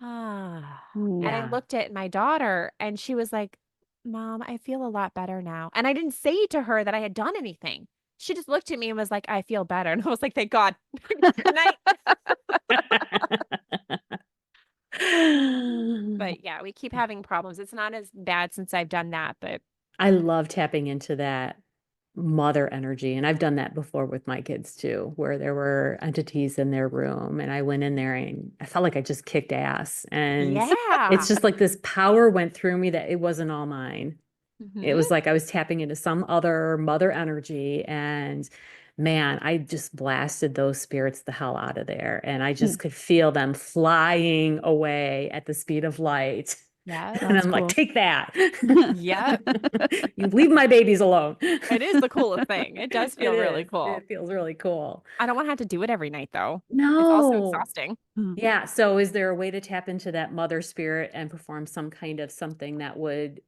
ah. And I Yeah. looked at my daughter and she was like, "Mom, I feel a lot better now." And I didn't say to her that I had done anything. She just looked at me and was like, "I feel better." And I was like, "Thank God." Good night. But yeah, we keep having problems. It's not as bad since I've done that, but I love tapping into that mother energy. And I've done that before with my kids too, where there were entities in their room and I went in there and I felt like I just kicked ass. And yeah. it's just like this power went through me that it wasn't all mine. It Mhm. was like I was tapping into some other mother energy. And man, I just blasted those spirits the hell out of there. And I just could feel them flying away at the speed of light. Yeah. And That's I'm like, cool. take that. Yep. You leave my babies alone. It is the coolest thing. It does feel It really is. cool. It feels really cool. I don't want to have to do it every night though. It's also No. exhausting. Yeah. So is there a way to tap into that mother spirit and perform some kind of something that would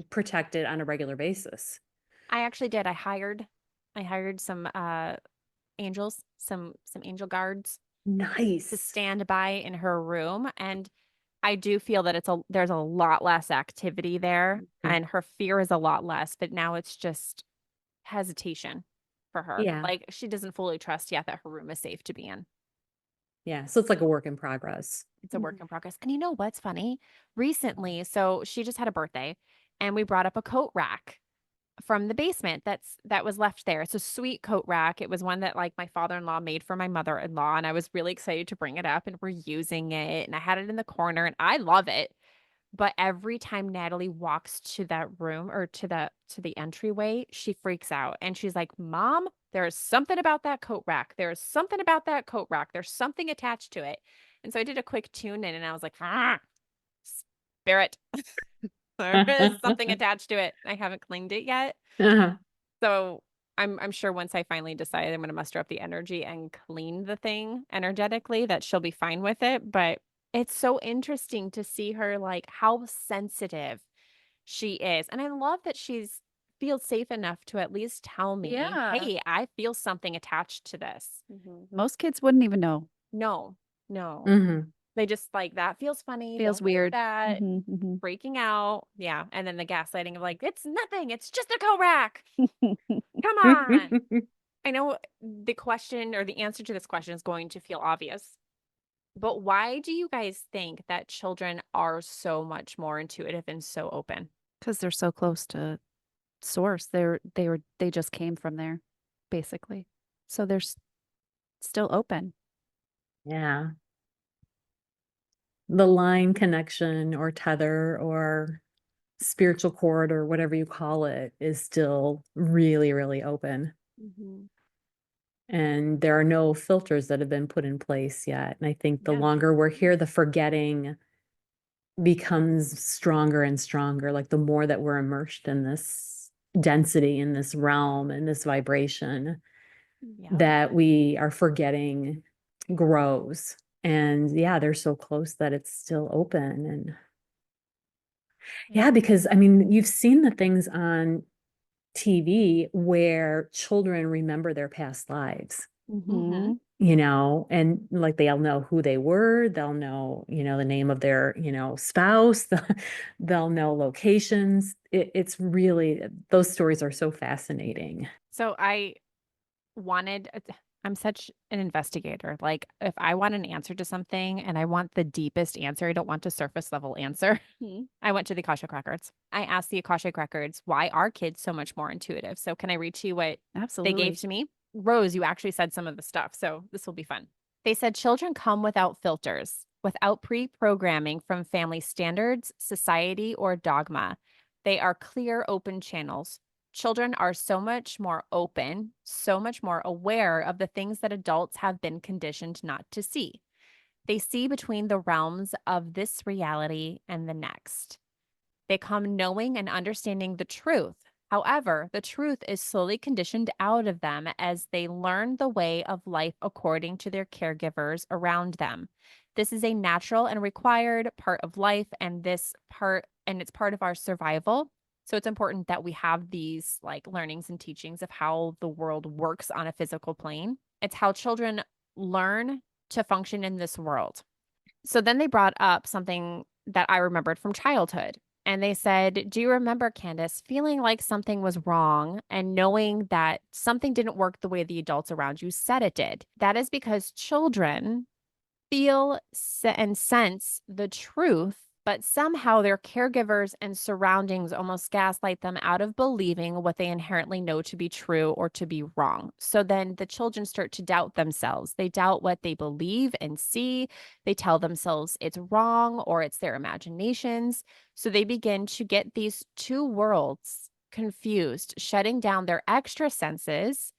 protect it on a regular basis? I actually did. I hired some angels, some angel guards to Nice. stand by in her room, and I do feel that there's a lot less activity there Mhm. and her fear is a lot less, but now it's just hesitation for her. Yeah. Like she doesn't fully trust yet that her room is safe to be in. Yeah. So it's like a work in progress. It's a work in progress. And you know what's funny? Recently, so she just had a birthday and we brought up a coat rack from the basement that was left there. It's a sweet coat rack. It was one that like my father-in-law made for my mother-in-law and I was really excited to bring it up and we're using it and I had it in the corner and I love it. But every time Natalie walks to that room or to the entryway, she freaks out and she's like, "Mom, there's something about that coat rack. There's something about that coat rack. There's something attached to it." And so I did a quick tune in and I was like, "Ah, spirit, there is something attached to it. I haven't cleaned it yet." Uh-huh. So I'm sure once I finally decide I'm going to muster up the energy and clean the thing energetically, that she'll be fine with it. But it's so interesting to see her like how sensitive she is. And I love that she's feels safe enough to at least tell me, Yeah. "Hey, I feel something attached to this." Most kids wouldn't even know. No, no. Mhm. They just like that feels funny. Feels Don't do weird. that. Mhm, Freaking out. Yeah. And then the gaslighting of like, "It's nothing. It's just a coat rack. mhm. Come on." I know the question or the answer to this question is going to feel obvious, but why do you guys think that children are so much more intuitive and so open? Because they're so close to source. They just came from there, basically. So they're still open. Yeah. The line connection or tether or spiritual cord or whatever you call it is still really, really open. Mhm. And there are no filters that have been put in place yet. And I think the Yeah. longer we're here, the forgetting becomes stronger and stronger. Like the more that we're immersed in this density, in this realm, in this vibration, Yeah. that we are forgetting grows. And yeah, they're so close that it's still open. And yeah, because I mean, you've seen the things on TV where children remember their past lives, Mm-hmm. and like they'll know who they were, they'll know, the name of their, spouse, they'll know locations. It's really, those stories are so fascinating. So I'm such an investigator. Like, if I want an answer to something and I want the deepest answer, I don't want a surface level answer. I went to the Akashic Records. I asked the Akashic Records, why are kids so much more intuitive? So, can I read to you what they Absolutely. gave to me? Rose, you actually said some of the stuff. So, this will be fun. They said children come without filters, without pre programming from family standards, society, or dogma. They are clear, open channels. Children are so much more open, so much more aware of the things that adults have been conditioned not to see. They see between the realms of this reality and the next. They come knowing and understanding the truth. However, the truth is slowly conditioned out of them as they learn the way of life according to their caregivers around them. This is a natural and required part of life, and it's part of our survival. So it's important that we have these like learnings and teachings of how the world works on a physical plane. It's how children learn to function in this world. So then they brought up something that I remembered from childhood. And they said, do you remember, Candace, feeling like something was wrong and knowing that something didn't work the way the adults around you said it did? That is because children feel and sense the truth, but somehow their caregivers and surroundings almost gaslight them out of believing what they inherently know to be true or to be wrong. So then the children start to doubt themselves. They doubt what they believe and see. They tell themselves it's wrong or it's their imaginations. So they begin to get these two worlds confused, shutting down their extra senses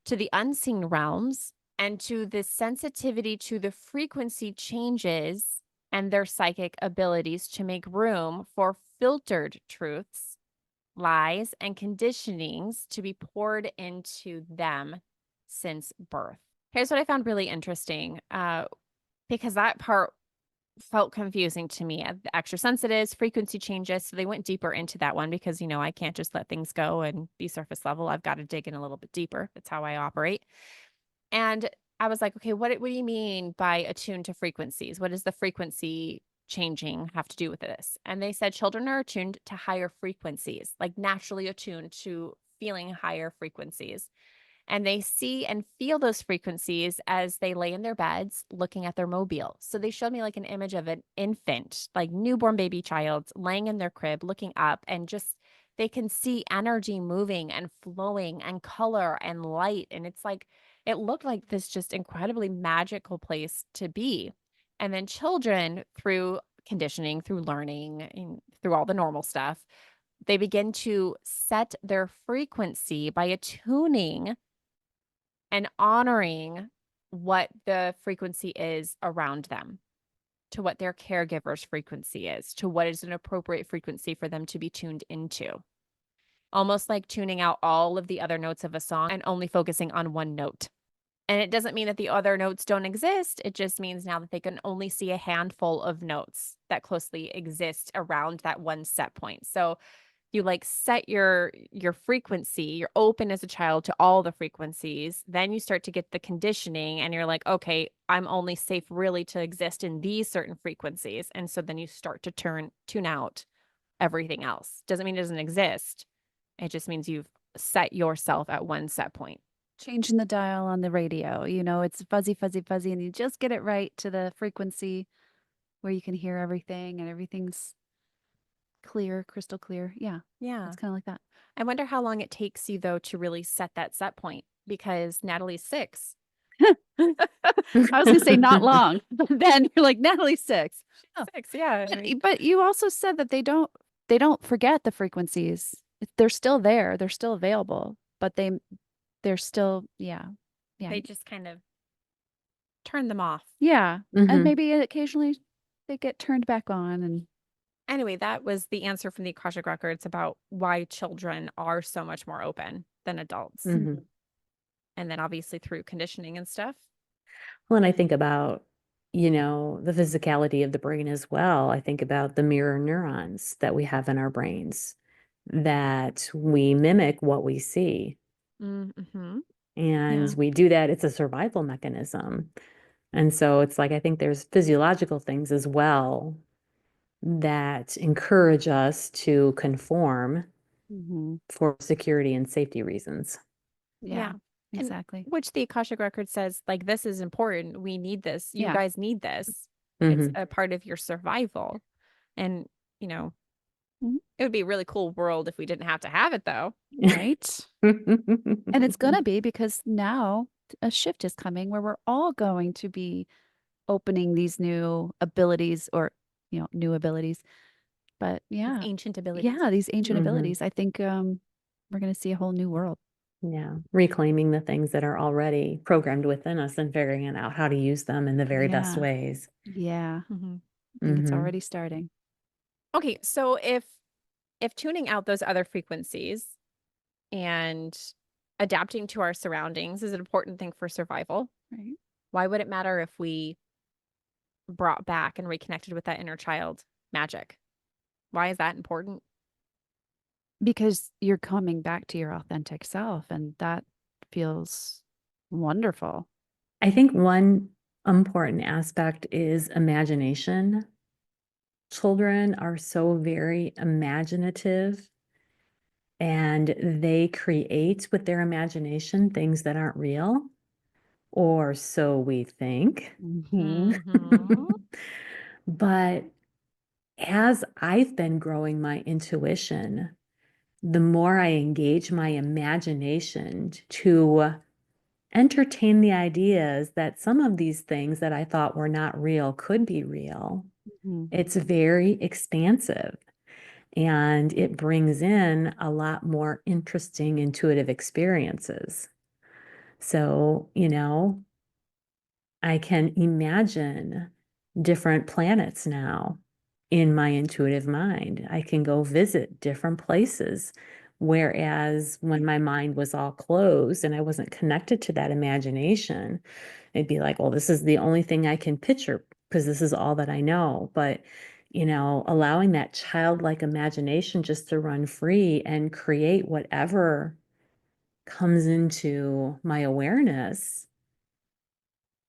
to the unseen realms and to the sensitivity to the frequency changes and their psychic abilities to make room for filtered truths, lies, and conditionings to be poured into them since birth. Here's what I found really interesting, because that part felt confusing to me. The extra sensitives, frequency changes. So they went deeper into that one because, I can't just let things go and be surface level. I've got to dig in a little bit deeper. That's how I operate. And I was like, okay, what do you mean by attuned to frequencies? What does the frequency changing have to do with this? And they said children are attuned to higher frequencies, like naturally attuned to feeling higher frequencies. And they see and feel those frequencies as they lay in their beds looking at their mobile. So they showed me like an image of an infant, like newborn baby child laying in their crib looking up, and just they can see energy moving and flowing and color and light. And it's like, it looked like this just incredibly magical place to be. And then children, through conditioning, through learning, and through all the normal stuff, they begin to set their frequency by attuning and honoring what the frequency is around them, to what their caregiver's frequency is, to what is an appropriate frequency for them to be tuned into. Almost like tuning out all of the other notes of a song and only focusing on one note. And it doesn't mean that the other notes don't exist. It just means now that they can only see a handful of notes that closely exist around that one set point. So you like set your frequency, you're open as a child to all the frequencies. Then you start to get the conditioning and you're like, okay, I'm only safe really to exist in these certain frequencies. And so then you start to tune out everything else. Doesn't mean it doesn't exist. It just means you've set yourself at one set point. Changing the dial on the radio, it's fuzzy, fuzzy, fuzzy, and you just get it right to the frequency where you can hear everything and everything's clear, crystal clear. Yeah. Yeah. It's kind of like that. I wonder how long it takes you though to really set that set point, because Natalie's 6. I was going to say not long, but then you're like, Natalie's 6. Oh. 6, yeah. I mean, But you also said that they don't forget the frequencies. They're still there. They're still available, but they're still, yeah. they just kind of turn them off. Yeah. Mhm. And maybe occasionally they get turned back on. And Anyway, that was the answer from the Akashic Records about why children are so much more open than adults. Mhm. And then obviously through conditioning and stuff. Well, and I think about the physicality of the brain as well. I think about the mirror neurons that we have in our brains, that we mimic what we see. Mm-hmm. And Yeah. we do that, it's a survival mechanism. And so it's like, I think there's physiological things as well that encourage us to conform Mhm. for security and safety reasons. Yeah, And exactly. which the Akashic record says, like, this is important. We need this. You Yeah. guys need this. It's Mhm. a part of your survival. And, Mhm. it would be a really cool world if we didn't have to have it, though. Right? And it's going to be because now a shift is coming where we're all going to be opening these new abilities or, new abilities. But These yeah, ancient abilities. yeah, these ancient Mhm. abilities. I think we're going to see a whole new world. Yeah, reclaiming the things that are already programmed within us and figuring out how to use them in the very best Yeah. ways. Yeah. Mm-hmm. I think it's Mhm. already starting. Okay, so if tuning out those other frequencies and adapting to our surroundings is an important thing for survival, Right. why would it matter if we brought back and reconnected with that inner child magic? Why is that important? Because you're coming back to your authentic self, and that feels wonderful. I think one important aspect is imagination. Children are so very imaginative, and they create with their imagination things that aren't real, or so we think. Mhm. Mm-hmm. But as I've been growing my intuition, the more I engage my imagination to entertain the ideas that some of these things that I thought were not real could be real, Mhm. it's very expansive, and it brings in a lot more interesting intuitive experiences. So, I can imagine different planets now in my intuitive mind. I can go visit different places. Whereas when my mind was all closed and I wasn't connected to that imagination, it'd be like, well, this is the only thing I can picture because this is all that I know. But, allowing that childlike imagination just to run free and create whatever comes into my awareness,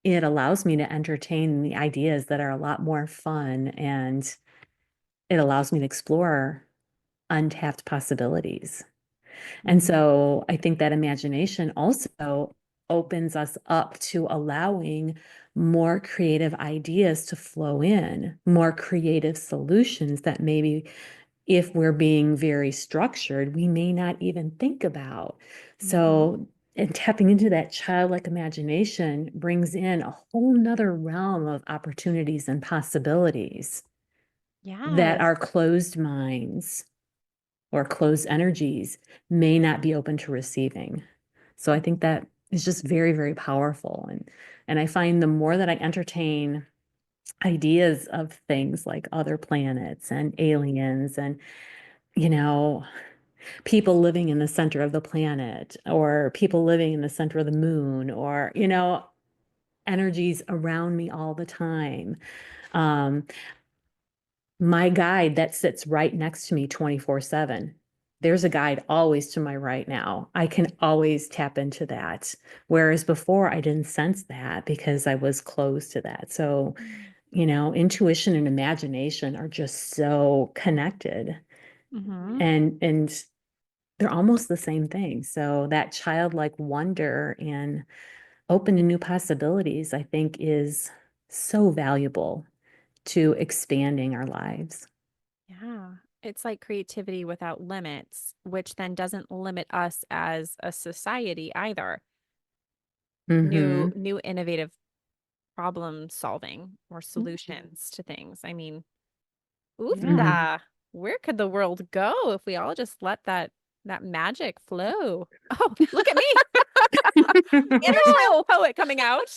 it allows me to entertain the ideas that are a lot more fun, and it allows me to explore untapped possibilities. And Mhm. so I think that imagination also opens us up to allowing more creative ideas to flow in, more creative solutions that maybe if we're being very structured, we may not even think about. Mhm. So, and tapping into that childlike imagination brings in a whole nother realm of opportunities and possibilities that Yes. our closed minds or closed energies may not be open to receiving. So I think that is just very, very powerful. And I find the more that I entertain ideas of things like other planets and aliens and you know, people living in the center of the planet or people living in the center of the moon or, energies around me all the time. Um, my guide that sits right next to me 24/7. There's a guide always to my right now. I can always tap into that. Whereas before I didn't sense that because I was closed to that. So, intuition and imagination are just so connected. Mm-hmm. And they're almost the same thing. So that childlike wonder and open to new possibilities, I think, is so valuable to expanding our lives. Yeah. It's like creativity without limits, which then doesn't limit us as a society either. New Hmm. new innovative problem solving or Mhm. solutions to things. I mean, Yeah. Hmm. oofda. Where could the world go if we all just let that magic flow? Oh, look at me. Inner child poet coming out.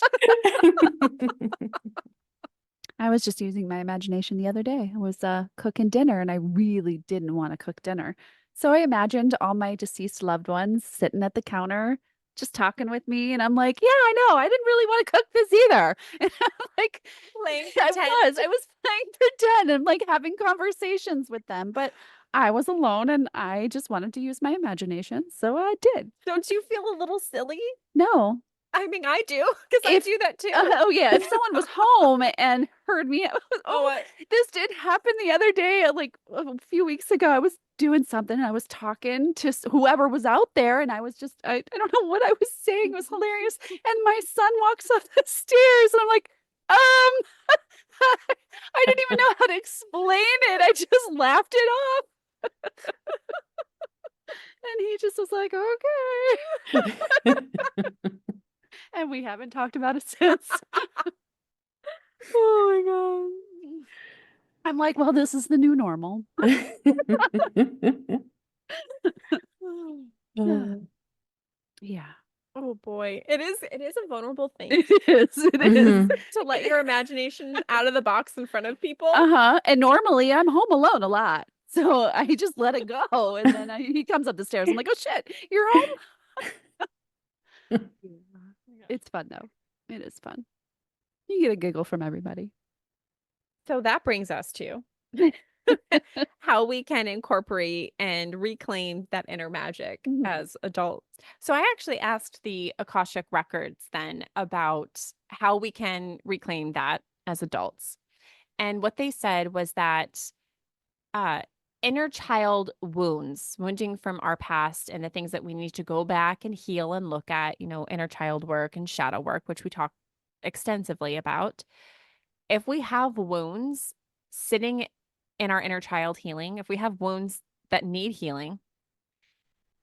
I was just using my imagination the other day. I was cooking dinner and I really didn't want to cook dinner. So I imagined all my deceased loved ones sitting at the counter just talking with me. And I'm like, yeah, I know. I didn't really want to cook this either. And I'm like, Playing I pretend. was playing pretend and like having conversations with them. But I was alone and I just wanted to use my imagination. So I did. Don't you feel a little silly? No, I mean, I do because I if do that too. oh yeah, if someone was home and heard me, Oh, oh, this did happen the other day, like a few weeks ago. I was doing something and I was talking to whoever was out there, and I was just, I don't know what I was saying. It was hilarious. And my son walks up the stairs, and I'm like, I didn't even know how to explain it. I just laughed it off. And he just was like, okay. And we haven't talked about it since. oh I'm like, well, this is the new normal. Oh. Yeah. Oh boy, it is a vulnerable thing It is. It is. Mhm. to let your imagination out of the box in front of people. Uh-huh. And normally I'm home alone a lot. So I just let it go. And then he comes up the stairs. I'm like, oh shit, you're home? It's fun though. It is fun. You get a giggle from everybody. So that brings us to how we can incorporate and reclaim that inner magic Mhm. as adults. So I actually asked the Akashic records then about how we can reclaim that as adults. And what they said was that uh inner child wounds, wounding from our past and the things that we need to go back and heal and look at, inner child work and shadow work, which we talk extensively about. If we have wounds sitting in our inner child healing, if we have wounds that need healing,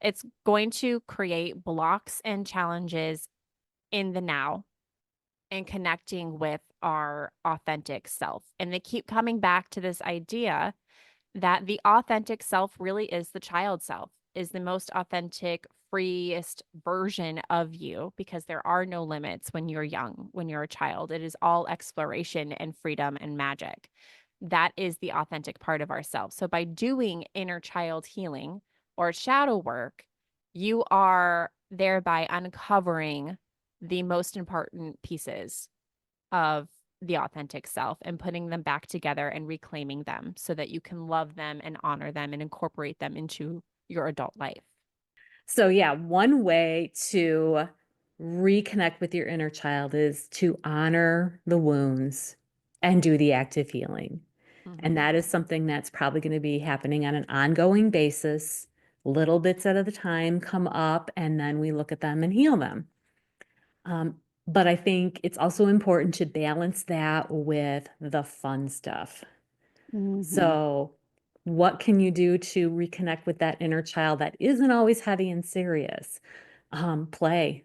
it's going to create blocks and challenges in the now and connecting with our authentic self. And they keep coming back to this idea that the authentic self really is the child self, is the most authentic, freest version of you, because there are no limits when you're young, when you're a child. It is all exploration and freedom and magic. That is the authentic part of ourselves. So by doing inner child healing or shadow work, you are thereby uncovering the most important pieces of the authentic self and putting them back together and reclaiming them so that you can love them and honor them and incorporate them into your adult life. So, yeah, one way to reconnect with your inner child is to honor the wounds and do the active healing. And that is something that's probably going to be happening on an ongoing basis. Little bits at a time come up, and then we look at them and heal them. But I think it's also important to balance that with the fun stuff. Mhm. So, what can you do to reconnect with that inner child that isn't always heavy and serious? Play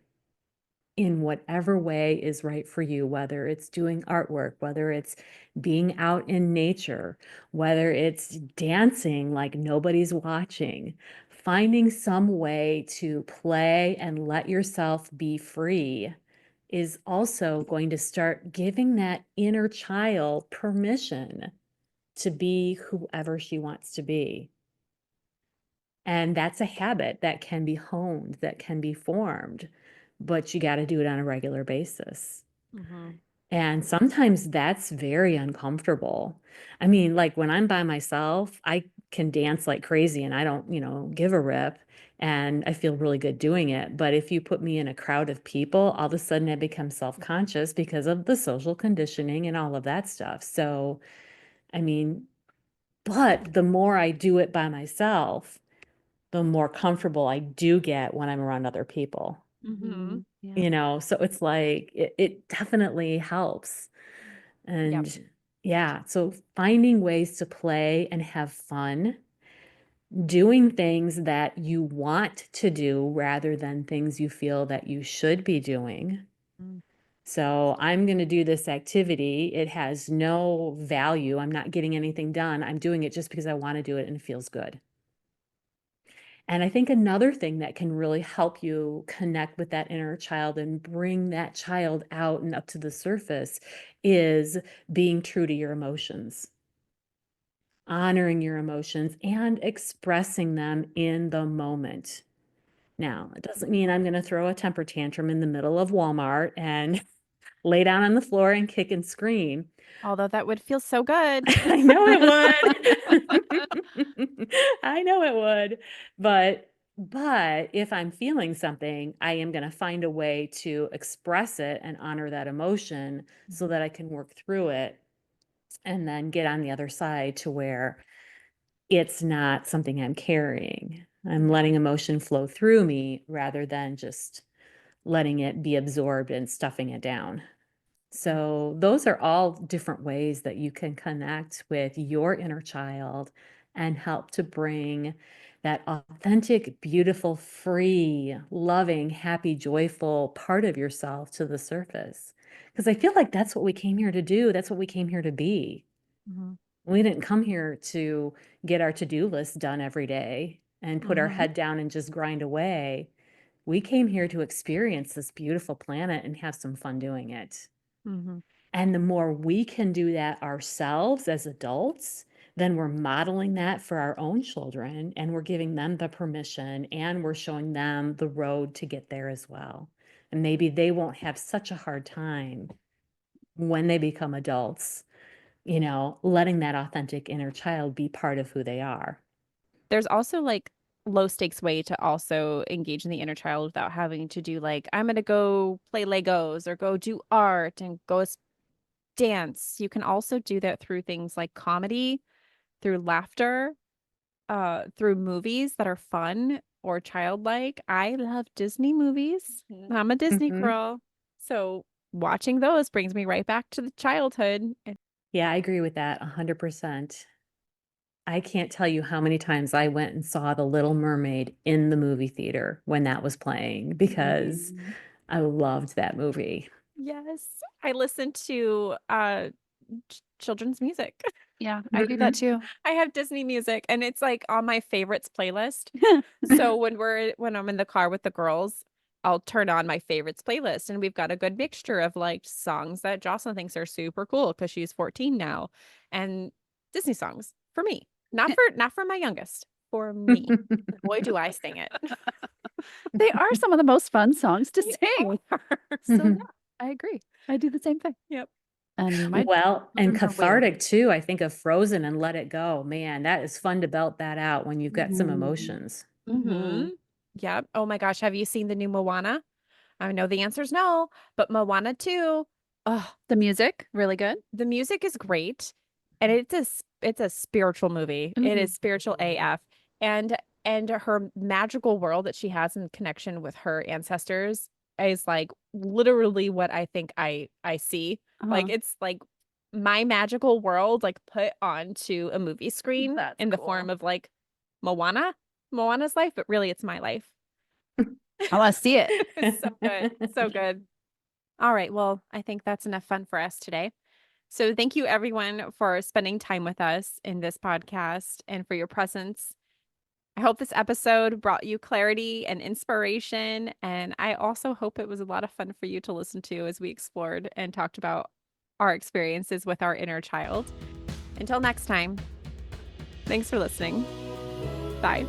in whatever way is right for you, whether it's doing artwork, whether it's being out in nature, whether it's dancing like nobody's watching. Finding some way to play and let yourself be free is also going to start giving that inner child permission to be whoever she wants to be. And that's a habit that can be honed, that can be formed, but you got to do it on a regular basis. And sometimes that's very uncomfortable. I mean, like when I'm by myself, I can dance like crazy and I don't, give a rip. And I feel really good doing it. But if you put me in a crowd of people, all of a sudden I become self conscious because of the social conditioning and all of that stuff. So, I mean, but the more I do it by myself, the more comfortable I do get when I'm around other people. Mhm. Yeah. So it's like it definitely helps. Yep. And yeah, so finding ways to play and have fun, doing things that you want to do rather than things you feel that you should be doing. Mm. So I'm going to do this activity. It has no value. I'm not getting anything done. I'm doing it just because I want to do it and it feels good. And I think another thing that can really help you connect with that inner child and bring that child out and up to the surface is being true to your emotions, honoring your emotions and expressing them in the moment. Now, it doesn't mean I'm going to throw a temper tantrum in the middle of Walmart and lay down on the floor and kick and scream. Although that would feel so good. I know it would. I know it would. But if I'm feeling something, I am going to find a way to express it and honor that emotion so that I can work through it and then get on the other side to where it's not something I'm carrying. I'm letting emotion flow through me rather than just letting it be absorbed and stuffing it down. So, those are all different ways that you can connect with your inner child and help to bring that authentic, beautiful, free, loving, happy, joyful part of yourself to the surface. Because I feel like that's what we came here to do. That's what we came here to be. Mhm. We didn't come here to get our to-do list done every day and put our Mhm. head down and just grind away. We came here to experience this beautiful planet and have some fun doing it. Mhm. And the more we can do that ourselves as adults, then we're modeling that for our own children and we're giving them the permission and we're showing them the road to get there as well. And maybe they won't have such a hard time when they become adults, letting that authentic inner child be part of who they are. There's also like low stakes way to also engage in the inner child without having to do like, I'm going to go play Legos or go do art and go dance. You can also do that through things like comedy, through laughter, through movies that are fun or childlike. I love Disney movies. I'm a Disney Mhm. girl. So watching those brings me right back to the childhood. Yeah, I agree with that 100%. I can't tell you how many times I went and saw The Little Mermaid in the movie theater when that was playing because Mhm. I loved that movie. Yes, I listen to children's music. Yeah, I do that Mhm. too. I have Disney music and it's like on my favorites playlist. So when I'm in the car with the girls, I'll turn on my favorites playlist and we've got a good mixture of like songs that Jocelyn thinks are super cool because she's 14 now and Disney songs for me. Not for my youngest, for me. Boy, do I sing it. They are some of the most fun songs to They sing. are. So yeah, I agree. I do the same thing. Yep. And my Well, and children are way older. cathartic too. I think of Frozen and Let It Go. Man, that is fun to belt that out when you've got some Mhm. emotions. Mhm. Yep. Oh my gosh, have you seen the new Moana? I know the answer is no, but Moana 2, oh, The music, really good. the music is great, and it's a spiritual movie. It is Mhm. spiritual AF, and her magical world that she has in connection with her ancestors is like literally what I think I see. Like Uh-huh. it's like my magical world like put onto a movie screen That's in the cool. form of like Moana, Moana's life, but really it's my life. I wanna see it. It's so good. So good. All right. Well, I think that's enough fun for us today. So, thank you everyone for spending time with us in this podcast and for your presence. I hope this episode brought you clarity and inspiration. And I also hope it was a lot of fun for you to listen to as we explored and talked about our experiences with our inner child. Until next time, thanks for listening. Bye.